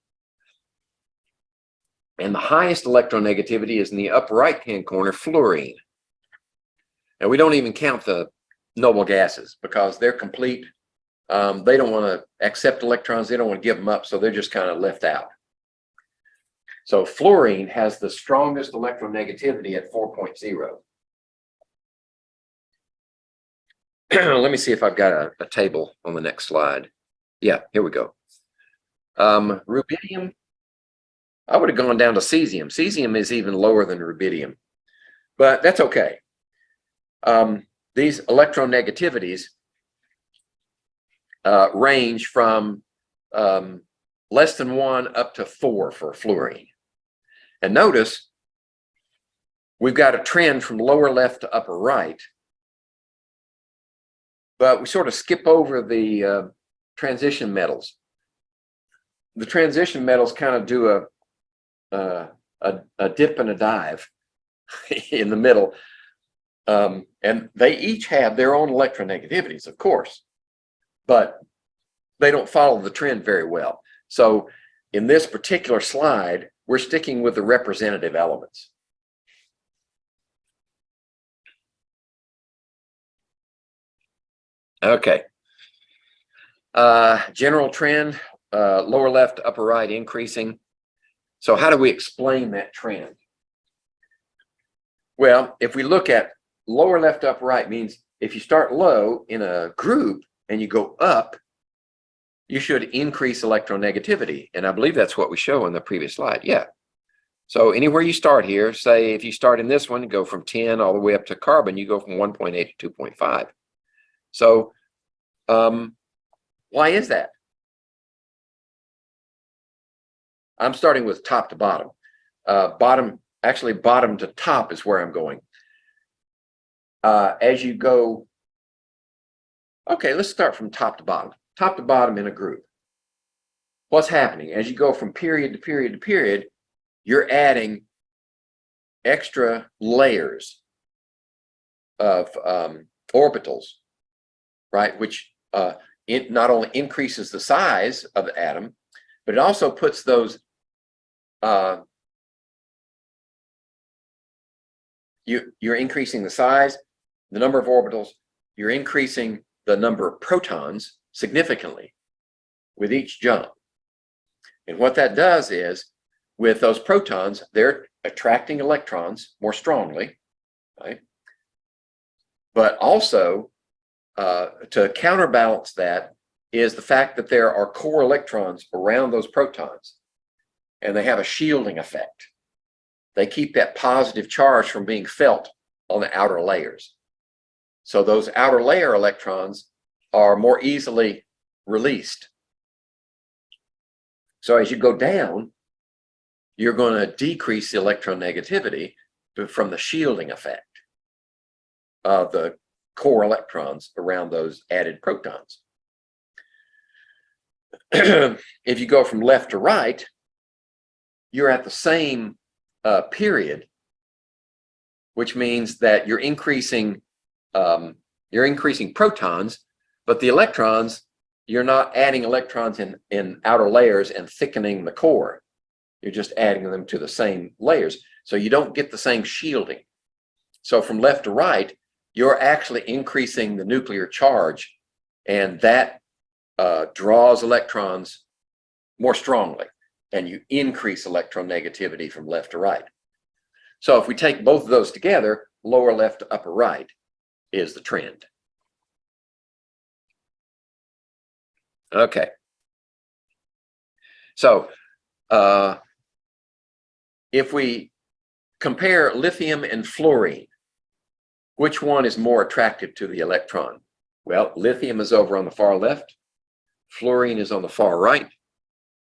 And the highest electronegativity is in the upper right-hand corner, fluorine. And we don't even count the noble gases because they're complete. They don't want to accept electrons. They don't want to give them up, so they're just kind of left out. So fluorine has the strongest electronegativity at 4.0. Let me see if I've got a table on the next slide. Yeah, here we go. Rubidium, I would have gone down to cesium. Cesium is even lower than rubidium, but that's okay. These electronegativities range from less than 1 up to 4 for fluorine. And notice we've got a trend from lower left to upper right, but we sort of skip over the transition metals. The transition metals kind of do a dip and a dive in the middle, and they each have their own electronegativities, of course, but they don't follow the trend very well. So in this particular slide, we're sticking with the representative elements. Okay. General trend, lower left, upper right increasing. So how do we explain that trend? Well, if we look at lower left, upper right, means if you start low in a group and you go up, you should increase electronegativity. And I believe that's what we show in the previous slide. Yeah. So anywhere you start here, say if you start in this one, go from 10 all the way up to carbon, you go from 1.8 to 2.5. So why is that? I'm starting with top to bottom. Actually bottom to top is where I'm going. As you go, okay, let's start from top to bottom. Top to bottom in a group. What's happening? As you go from period to period to period, you're adding extra layers of orbitals, right? Which it not only increases the size of the atom, but it also puts those you're increasing the size, the number of orbitals, you're increasing the number of protons significantly with each jump. And what that does is, with those protons, they're attracting electrons more strongly, right? But also, to counterbalance that is the fact that there are core electrons around those protons, and they have a shielding effect. They keep that positive charge from being felt on the outer layers. So those outer layer electrons are more easily released. So as you go down, you're going to decrease the electronegativity from the shielding effect of the core electrons around those added protons. If you go from left to right, you're at the same period, which means that you're increasing protons, but the electrons, you're not adding electrons in outer layers and thickening the core. You're just adding them to the same layers. So you don't get the same shielding. So from left to right, you're actually increasing the nuclear charge, and that draws electrons more strongly, and you increase electronegativity from left to right. So if we take both of those together, lower left to upper right is the trend. Okay. So if we compare lithium and fluorine, which one is more attractive to the electron? Well, lithium is over on the far left. Fluorine is on the far right,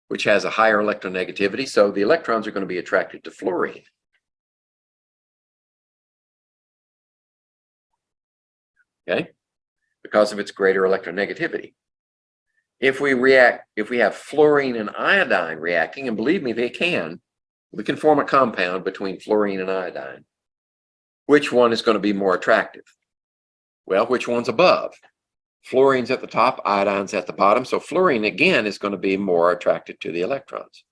which has a higher electronegativity. So the electrons are going to be attracted to fluorine. Okay, because of its greater electronegativity. If we have fluorine and iodine reacting, and believe me, they can, we can form a compound between fluorine and iodine. Which one is going to be more attractive? Well, which one's above? Fluorine's at the top, iodine's at the bottom. So fluorine, again, is going to be more attracted to the electrons.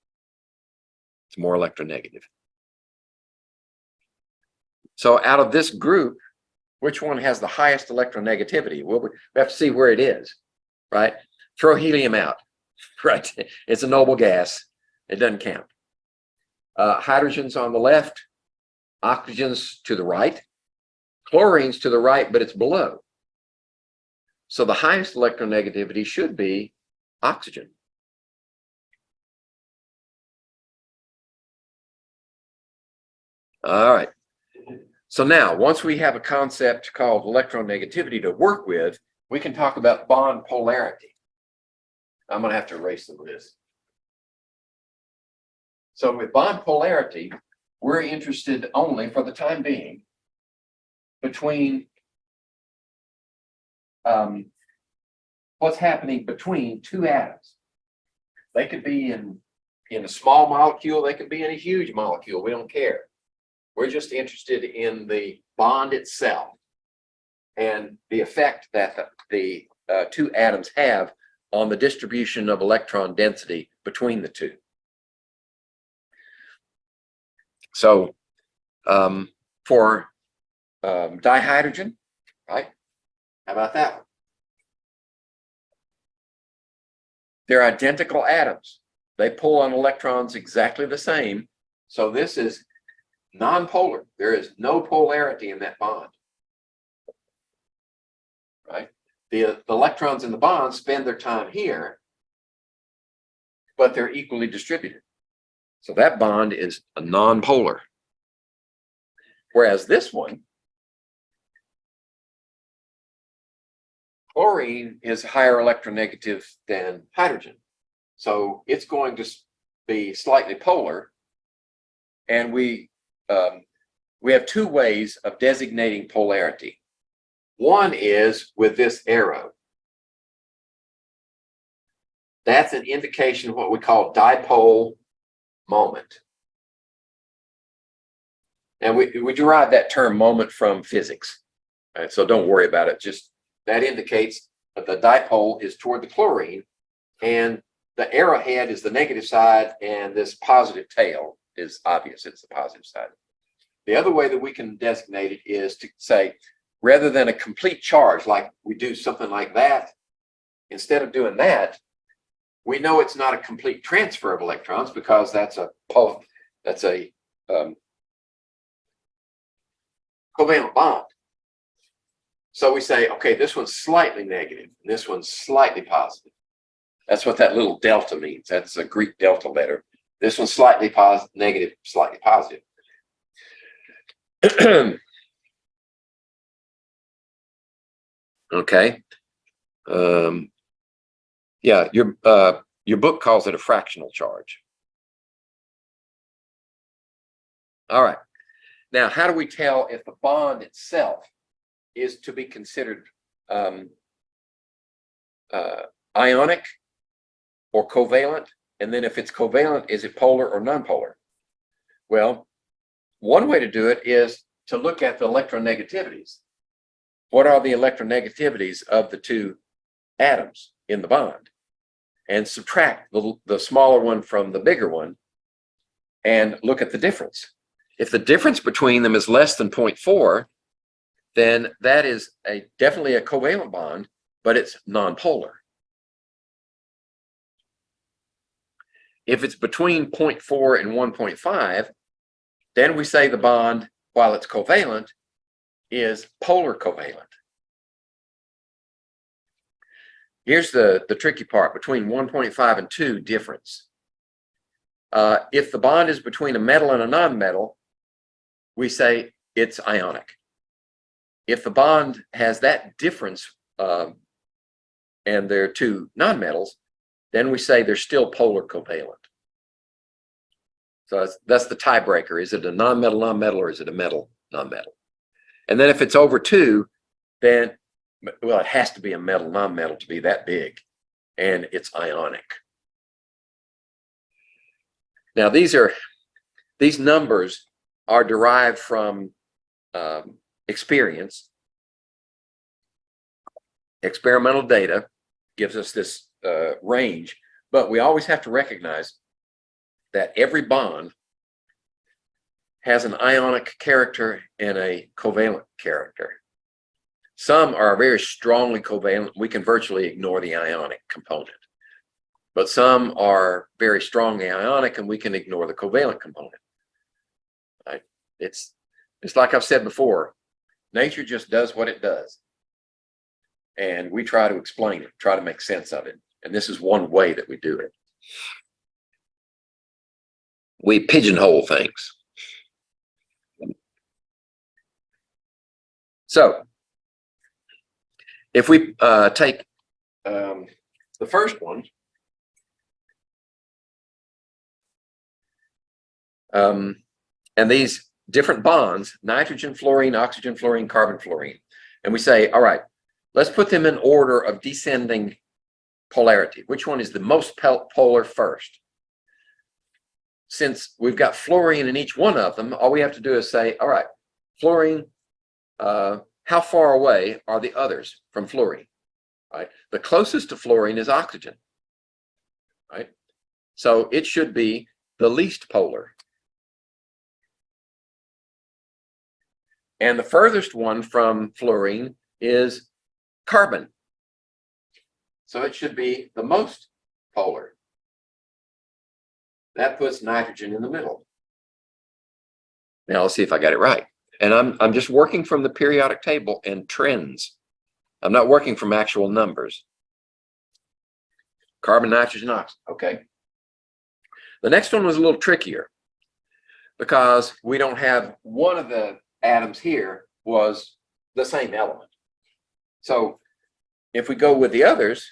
It's more electronegative. So out of this group, which one has the highest electronegativity? Well, we have to see where it is, right? Throw helium out, right? It's a noble gas. It doesn't count. Hydrogen's on the left, oxygen's to the right, chlorine's to the right, but it's below. So the highest electronegativity should be oxygen. All right. So now, once we have a concept called electronegativity to work with, we can talk about bond polarity. I'm going to have to erase some of this. So with bond polarity, we're interested only, for the time being, between what's happening between two atoms. They could be in a small molecule, they could be in a huge molecule, we don't care. We're just interested in the bond itself and the effect that the two atoms have on the distribution of electron density between the two. So for dihydrogen, right? How about that one? They're identical atoms. They pull on electrons exactly the same. So this is non-polar. There is no polarity in that bond, right? The electrons in the bond spend their time here, but they're equally distributed. So that bond is a non-polar. Whereas this one, chlorine is higher electronegative than hydrogen. So it's going to be slightly polar. And we have two ways of designating polarity. One is with this arrow. That's an indication of what we call dipole moment. And we derive that term moment from physics. Right? So don't worry about it. Just that indicates that the dipole is toward the chlorine and the arrowhead is the negative side, and this positive tail is obvious. It's the positive side. The other way that we can designate it is to say, rather than a complete charge, like we do something like that, instead of doing that, we know it's not a complete transfer of electrons because that's a covalent bond. So we say, okay, this one's slightly negative, and this one's slightly positive. That's what that little delta means. That's a Greek delta letter. This one's slightly negative, slightly positive. Okay. Yeah, your book calls it a fractional charge. All right. Now, how do we tell if the bond itself is to be considered ionic or covalent? And then if it's covalent, is it polar or nonpolar? Well, one way to do it is to look at the electronegativities. What are the electronegativities of the two atoms in the bond? And subtract the smaller one from the bigger one and look at the difference. If the difference between them is less than 0.4, then that is definitely a covalent bond, but it's nonpolar. If it's between 0.4 and 1.5, then we say the bond, while it's covalent, is polar covalent. Here's the tricky part between 1.5 and 2 difference. If the bond is between a metal and a nonmetal, we say it's ionic. If the bond has that difference and they're two nonmetals, then we say they're still polar covalent. So that's the tiebreaker. Is it a nonmetal or is it a metal nonmetal? And then if it's over 2, then, well, it has to be a metal nonmetal to be that big, and it's ionic. Now these numbers are derived from experience. Experimental data gives us this range, but we always have to recognize that every bond has an ionic character and a covalent character. Some are very strongly covalent. We can virtually ignore the ionic component. But some are very strongly ionic, and we can ignore the covalent component. Right? It's like I've said before, nature just does what it does. And we try to explain it, try to make sense of it. And this is one way that we do it. We pigeonhole things. So, if we take the first one, and these different bonds, nitrogen, fluorine, oxygen, fluorine, carbon, fluorine, and we say, all right, let's put them in order of descending polarity. Which one is the most polar first? Since we've got fluorine in each one of them, all we have to do is say, all right, fluorine, how far away are the others from fluorine? Right? The closest to fluorine is oxygen. Right? So it should be the least polar. And the furthest one from fluorine is carbon. So it should be the most polar. That puts nitrogen in the middle. Now let's see if I got it right. And I'm just working from the periodic table and trends. I'm not working from actual numbers. Carbon, nitrogen, oxygen. Okay. The next one was a little trickier because we don't have one of the atoms here was the same element. So if we go with the others,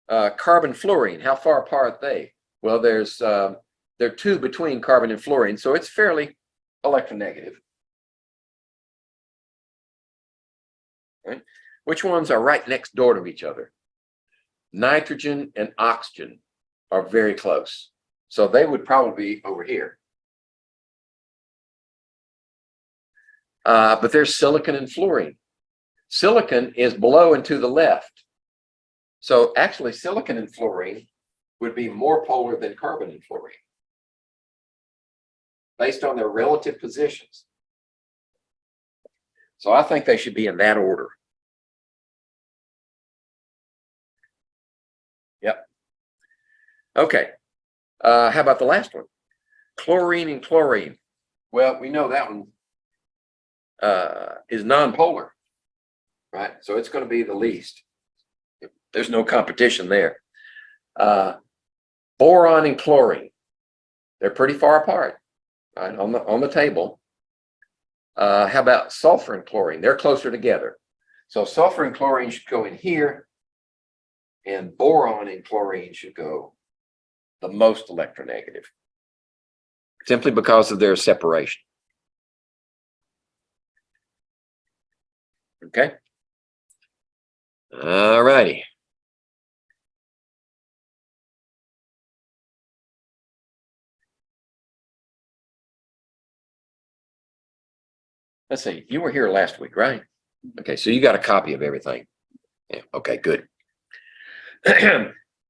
carbon, fluorine, how far apart are they? Well, there are 2 between carbon and fluorine, so it's fairly electronegative. Right? Which ones are right next door to each other? Nitrogen and oxygen are very close. So they would probably be over here. But there's silicon and fluorine. Silicon is below and to the left. So actually silicon and fluorine would be more polar than carbon and fluorine based on their relative positions. So I think they should be in that order. Yep. Okay. How about the last one? Chlorine and chlorine. Well, we know that one is nonpolar, right? So it's going to be the least. There's no competition there. Boron and chlorine, they're pretty far apart, right, on the table. How about sulfur and chlorine? They're closer together. So sulfur and chlorine should go in here, and boron and chlorine should go the most electronegative, simply because of their separation. Okay. All righty. Let's see, you were here last week, right? Okay, so you got a copy of everything. Yeah, okay, good.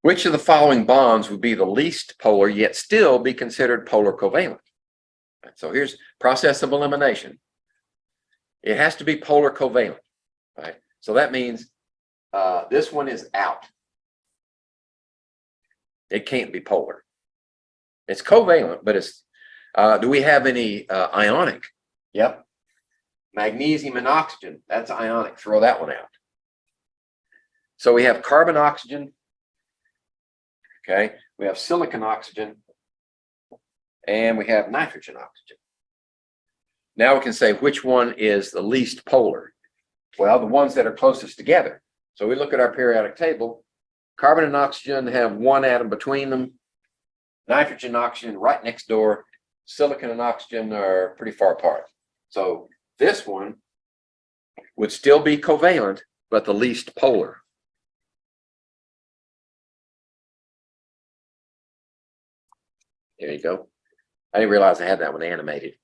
Which of the following bonds would be the least polar yet still be considered polar covalent? So here's process of elimination. It has to be polar covalent, right? So that means this one is out. It can't be polar. It's covalent, but it's, do we have any ionic? Yep. Magnesium and oxygen, that's ionic. Throw that one out. So we have carbon oxygen. Okay, we have silicon oxygen, and we have nitrogen oxygen. Now we can say which one is the least polar. Well, the ones that are closest together. So we look at our periodic table. Carbon and oxygen have one atom between them. Nitrogen, oxygen right next door. Silicon and oxygen are pretty far apart. So this one would still be covalent, but the least polar. There you go. I didn't realize I had that one animated.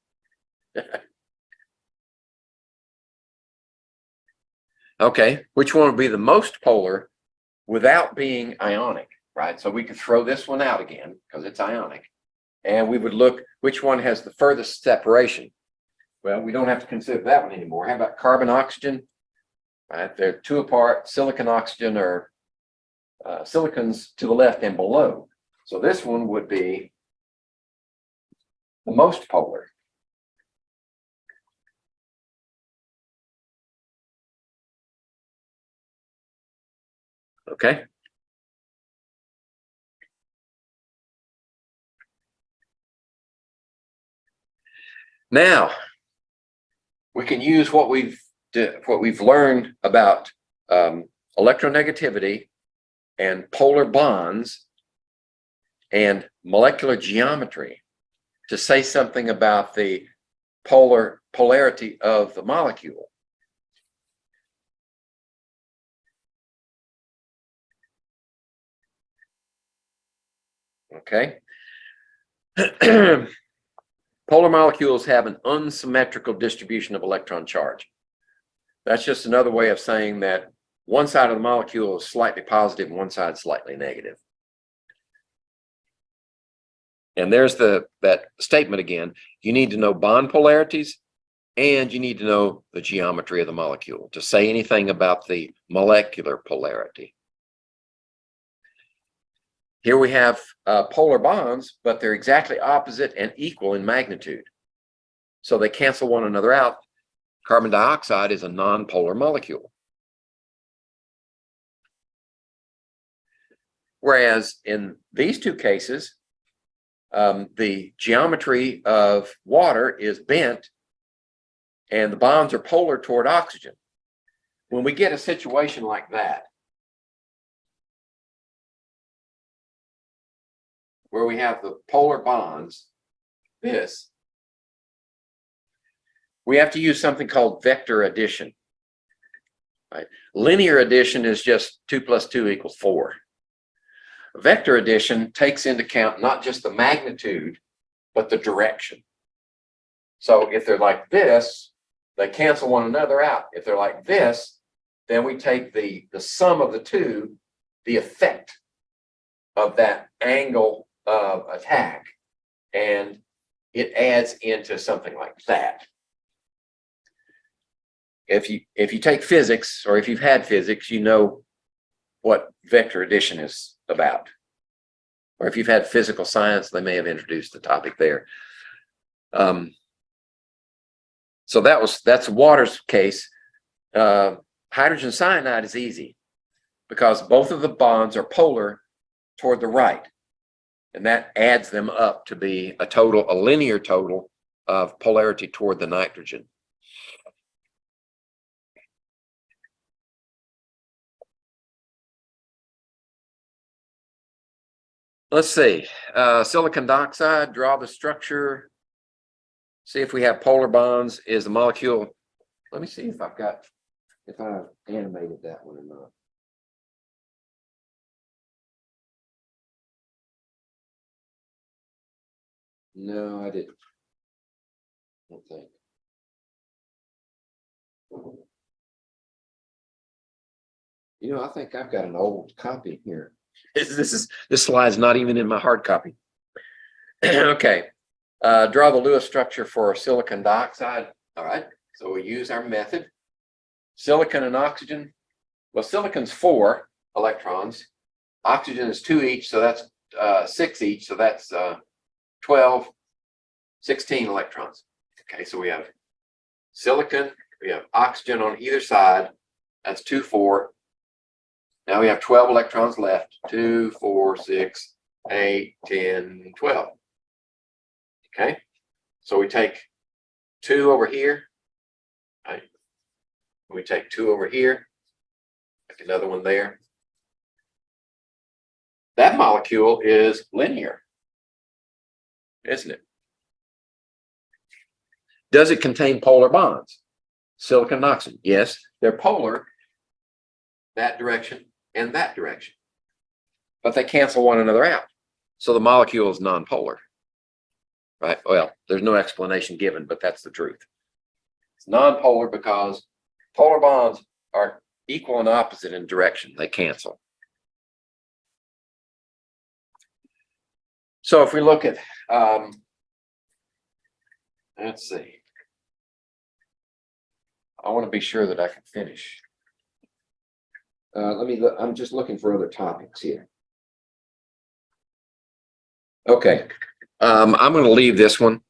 Okay, which one would be the most polar without being ionic, right? So we could throw this one out again because it's ionic. And we would look which one has the furthest separation. Well, we don't have to consider that one anymore. How about carbon oxygen? Right, they're two apart. Silicon oxygen are silicons to the left and below. So this one would be the most polar. Okay. Now we can use what we've learned about electronegativity and polar bonds and molecular geometry to say something about the polarity of the molecule. Okay. Polar molecules have an unsymmetrical distribution of electron charge. That's just another way of saying that one side of the molecule is slightly positive and one side slightly negative. And there's that statement again. You need to know bond polarities and you need to know the geometry of the molecule to say anything about the molecular polarity. Here we have polar bonds, but they're exactly opposite and equal in magnitude. So they cancel one another out. Carbon dioxide is a nonpolar molecule. Whereas in these two cases, the geometry of water is bent and the bonds are polar toward oxygen. When we get a situation like that, where we have the polar bonds, we have to use something called vector addition. Right? Linear addition is just 2 + 2 = 4. Vector addition takes into account not just the magnitude, but the direction. So if they're like this, they cancel one another out. If they're like this, then we take the sum of the two, the effect of that angle of attack, and it adds into something like that. If you take physics, or if you've had physics, you know what vector addition is about. Or if you've had physical science, they may have introduced the topic there. So that's water's case. Hydrogen cyanide is easy because both of the bonds are polar toward the right, and that adds them up to be a linear total of polarity toward the nitrogen. Let's see, silicon dioxide, draw the structure, see if we have polar bonds. Is the molecule, let me see if I've animated that one or not. No, I didn't. I don't think. You know, I think I've got an old copy here. This slide's not even in my hard copy. Okay, draw the Lewis structure for silicon dioxide. All right, so we use our method. Silicon and oxygen. Well, silicon's 4 electrons. Oxygen is 2 each, so that's 6 each. So that's 12, 16 electrons. Okay, so we have silicon, we have oxygen on either side. That's 2, 4. Now we have 12 electrons left. 2, 4, 6, 8, 10, 12. Okay, so we take 2 over here. Right. We take 2 over here. Take another one there. That molecule is linear, isn't it? Does it contain polar bonds? Silicon and oxygen. Yes, they're polar that direction and that direction, but they cancel one another out. So the molecule is nonpolar, right? Well, there's no explanation given, but that's the truth. It's nonpolar because polar bonds are equal and opposite in direction. They cancel. So if we look at, let's see. I want to be sure that I can finish. Let me look. I'm just looking for other topics here. Okay, I'm going to leave this one.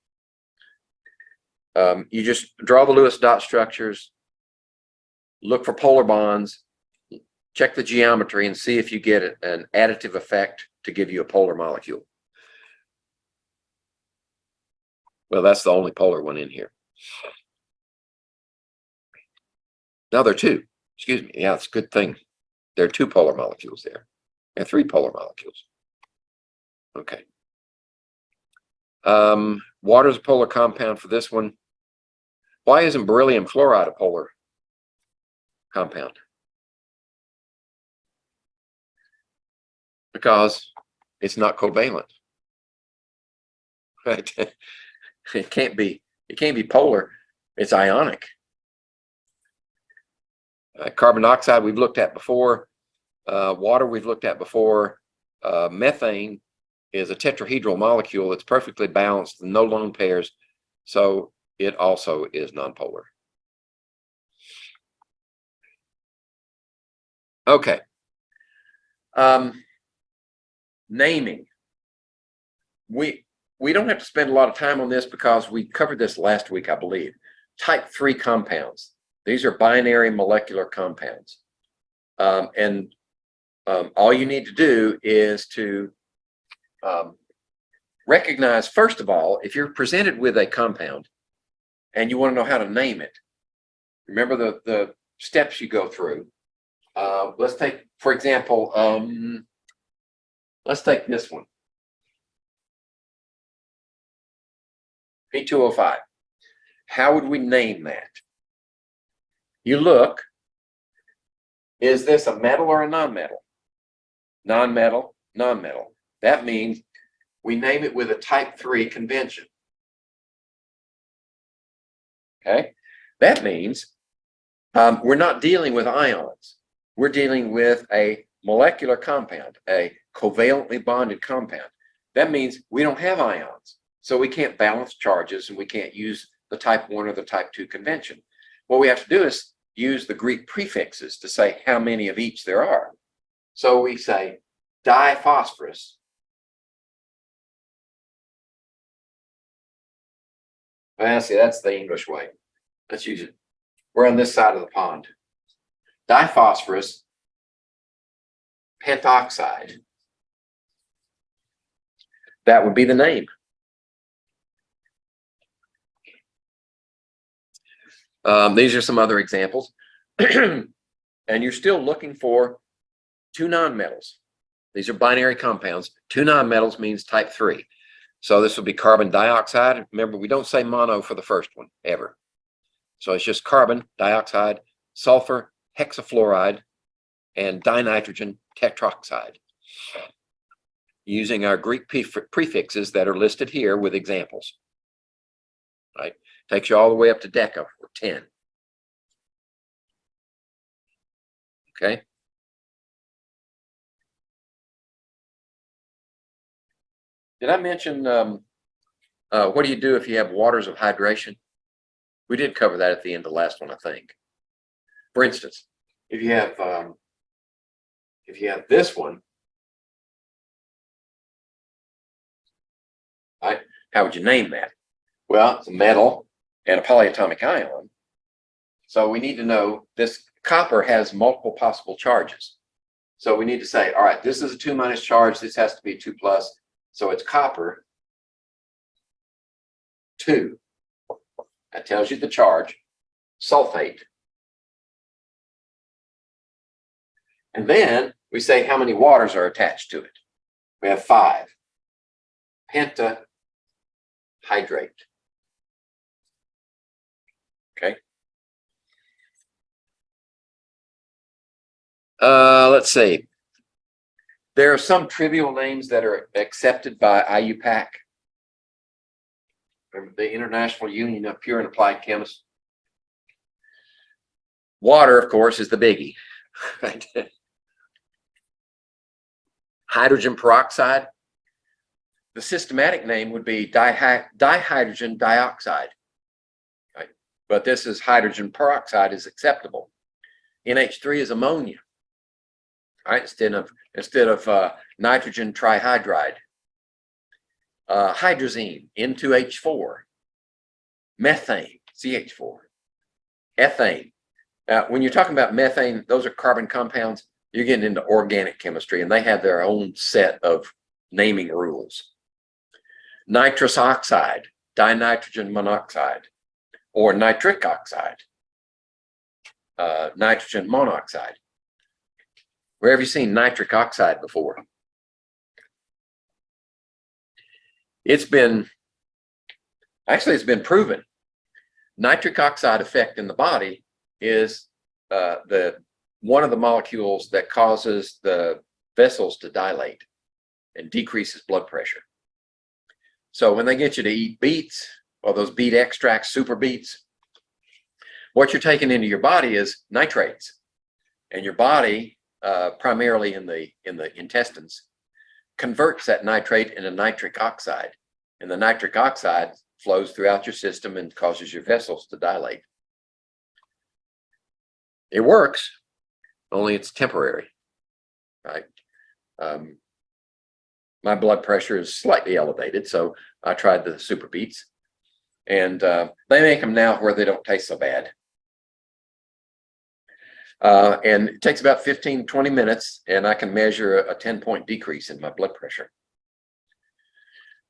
You just draw the Lewis dot structures, look for polar bonds, check the geometry, and see if you get an additive effect to give you a polar molecule. Well, that's the only polar one in here. No, there are 2. Excuse me. Yeah, it's a good thing. There are 2 polar molecules there. There are 3 polar molecules. Okay. Water is a polar compound for this one. Why isn't beryllium fluoride a polar compound? Because it's not covalent. Right? It can't be polar. It's ionic. Carbon dioxide we've looked at before. Water we've looked at before. Methane is a tetrahedral molecule. It's perfectly balanced, no lone pairs, so it also is nonpolar. Okay. Naming. We don't have to spend a lot of time on this because we covered this last week, I believe. Type 3 compounds. These are binary molecular compounds. All you need to do is to recognize, first of all, if you're presented with a compound and you want to know how to name it, remember the steps you go through. Let's take, for example, let's take this one. P2O5. How would we name that? You look, is this a metal or a non-metal? Non-metal, non-metal. That means we name it with a type 3 convention. Okay, that means we're not dealing with ions. We're dealing with a molecular compound, a covalently bonded compound. That means we don't have ions. So we can't balance charges and we can't use the type 1 or the type 2 convention. What we have to do is use the Greek prefixes to say how many of each there are. So we say diphosphorus. Well, see, that's the English way. Let's use it. We're on this side of the pond. Diphosphorus pentoxide. That would be the name. These are some other examples. And you're still looking for two nonmetals. These are binary compounds. Two nonmetals means type 3. So this would be carbon dioxide. Remember, we don't say mono for the first one, ever. So it's just carbon dioxide, sulfur hexafluoride, and dinitrogen tetroxide, using our Greek prefixes that are listed here with examples. Right? Takes you all the way up to deca, or 10. Okay. Did I mention what do you do if you have waters of hydration? We did cover that at the end of the last one, I think. For instance, if you have this one, right, how would you name that? Well, it's a metal and a polyatomic ion. So we need to know this copper has multiple possible charges. So we need to say, all right, this is a 2- charge. This has to be a 2+. So it's copper 2. That tells you the charge. Sulfate. And then we say how many waters are attached to it. We have 5. Pentahydrate. Okay. Let's see. There are some trivial names that are accepted by IUPAC. Remember, the International Union of Pure and Applied Chemists. Water, of course, is the biggie. Right? Hydrogen peroxide. The systematic name would be dihydrogen dioxide. Right? But this is hydrogen peroxide is acceptable. NH3 is ammonia. Right? Instead of nitrogen trihydride. Hydrazine, N2H4. Methane, CH4. Ethane. Now, when you're talking about methane, those are carbon compounds. You're getting into organic chemistry, and they have their own set of naming rules. Nitrous oxide, dinitrogen monoxide, or nitric oxide, nitrogen monoxide. Where have you seen nitric oxide before? It's been proven. Nitric oxide effect in the body is one of the molecules that causes the vessels to dilate and decreases blood pressure. So when they get you to eat beets, or those beet extracts, super beets, what you're taking into your body is nitrates, and your body, primarily in the intestines, converts that nitrate into nitric oxide, and the nitric oxide flows throughout your system and causes your vessels to dilate. It works, only it's temporary, right? My blood pressure is slightly elevated, so I tried the super beets, and they make them now where they don't taste so bad. And it takes about 15-20 minutes, and I can measure a 10-point decrease in my blood pressure.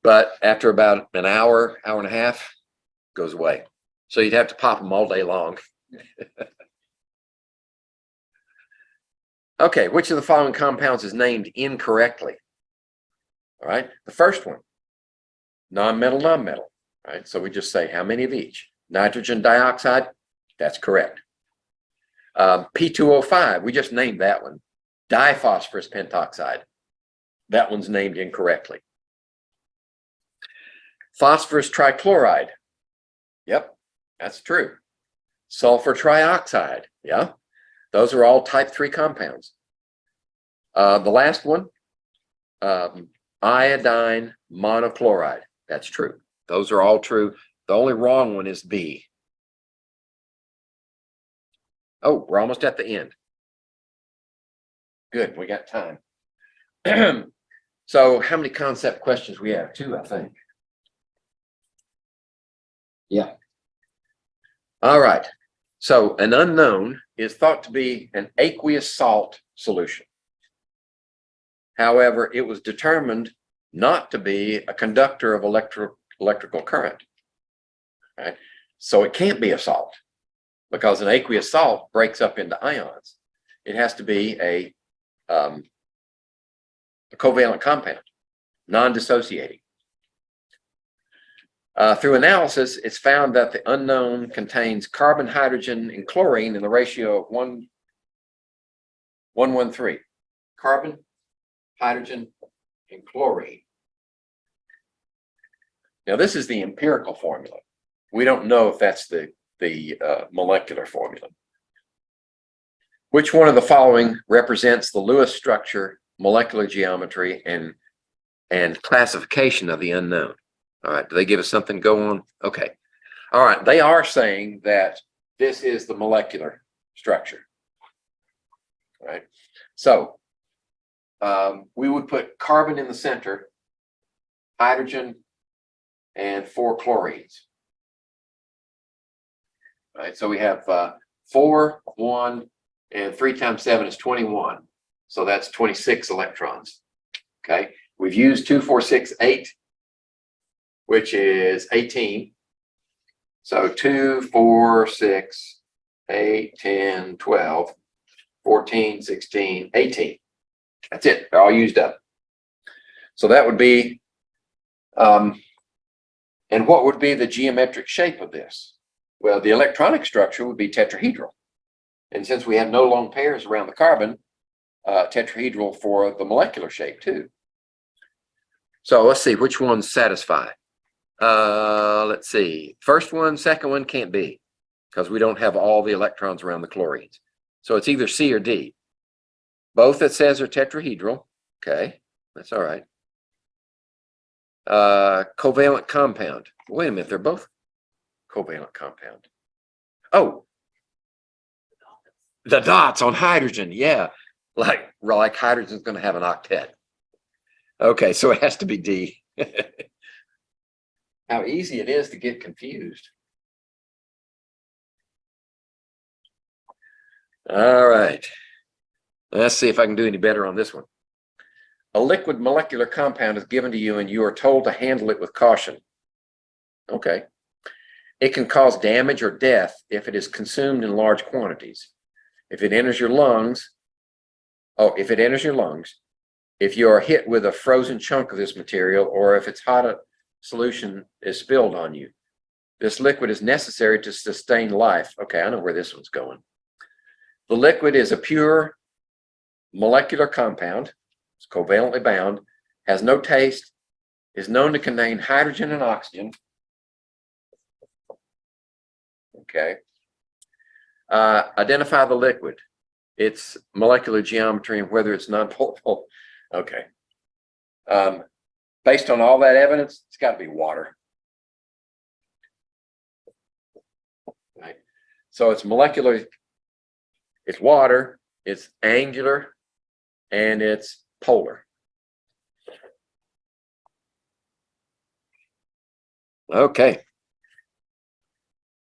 But after about an hour, hour and a half, it goes away. So you'd have to pop them all day long. Okay, which of the following compounds is named incorrectly? All right, the first one, non-metal. Right, so we just say how many of each. Nitrogen dioxide, that's correct. P2O5, we just named that one. Diphosphorus pentoxide, that one's named incorrectly. Phosphorus trichloride, yep, that's true. Sulfur trioxide, yeah, those are all type 3 compounds. The last one, iodine monochloride. That's true. Those are all true. The only wrong one is B. Oh, we're almost at the end. Good, we got time. So how many concept questions we have? 2, I think. Yeah. All right. So an unknown is thought to be an aqueous salt solution. However, it was determined not to be a conductor of electrical current. Right? So it can't be a salt because an aqueous salt breaks up into ions. It has to be a covalent compound, non-dissociating. Through analysis, it's found that the unknown contains carbon, hydrogen, and chlorine in the ratio of 1:1:3. Carbon, hydrogen, and chlorine. Now, this is the empirical formula. We don't know if that's the molecular formula. Which one of the following represents the Lewis structure, molecular geometry, and classification of the unknown? All right, do they give us something to go on? Okay. All right, they are saying that this is the molecular structure. All right, so we would put carbon in the center, hydrogen, and 4 chlorines. All right, so we have 4, 1, and 3 times 7 is 21. So that's 26 electrons. Okay, we've used 2, 4, 6, 8. Which is 18. So 2, 4, 6, 8, 10, 12, 14, 16, 18. That's it. They're all used up. So that would be, and what would be the geometric shape of this? Well, the electronic structure would be tetrahedral. And since we have no lone pairs around the carbon, tetrahedral for the molecular shape too. So let's see which ones satisfy. Let's see. First one, second one can't be because we don't have all the electrons around the chlorines. So it's either C or D. Both, it says, are tetrahedral. Okay, that's all right. Covalent compound. Wait a minute, they're both covalent compound. Oh, the dots on hydrogen. Yeah, like hydrogen's going to have an octet. Okay, so it has to be D. How easy it is to get confused. All right. Let's see if I can do any better on this one. A liquid molecular compound is given to you and you are told to handle it with caution. Okay. It can cause damage or death if it is consumed in large quantities. If it enters your lungs, if you are hit with a frozen chunk of this material, or if it's hot solution is spilled on you. This liquid is necessary to sustain life. Okay, I know where this one's going. The liquid is a pure molecular compound. It's covalently bound, has no taste, is known to contain hydrogen and oxygen. Okay. Identify the liquid, its molecular geometry, and whether it's non-polar. Okay. Based on all that evidence, it's got to be water. Right. So it's molecular, it's water, it's angular, and it's polar. Okay.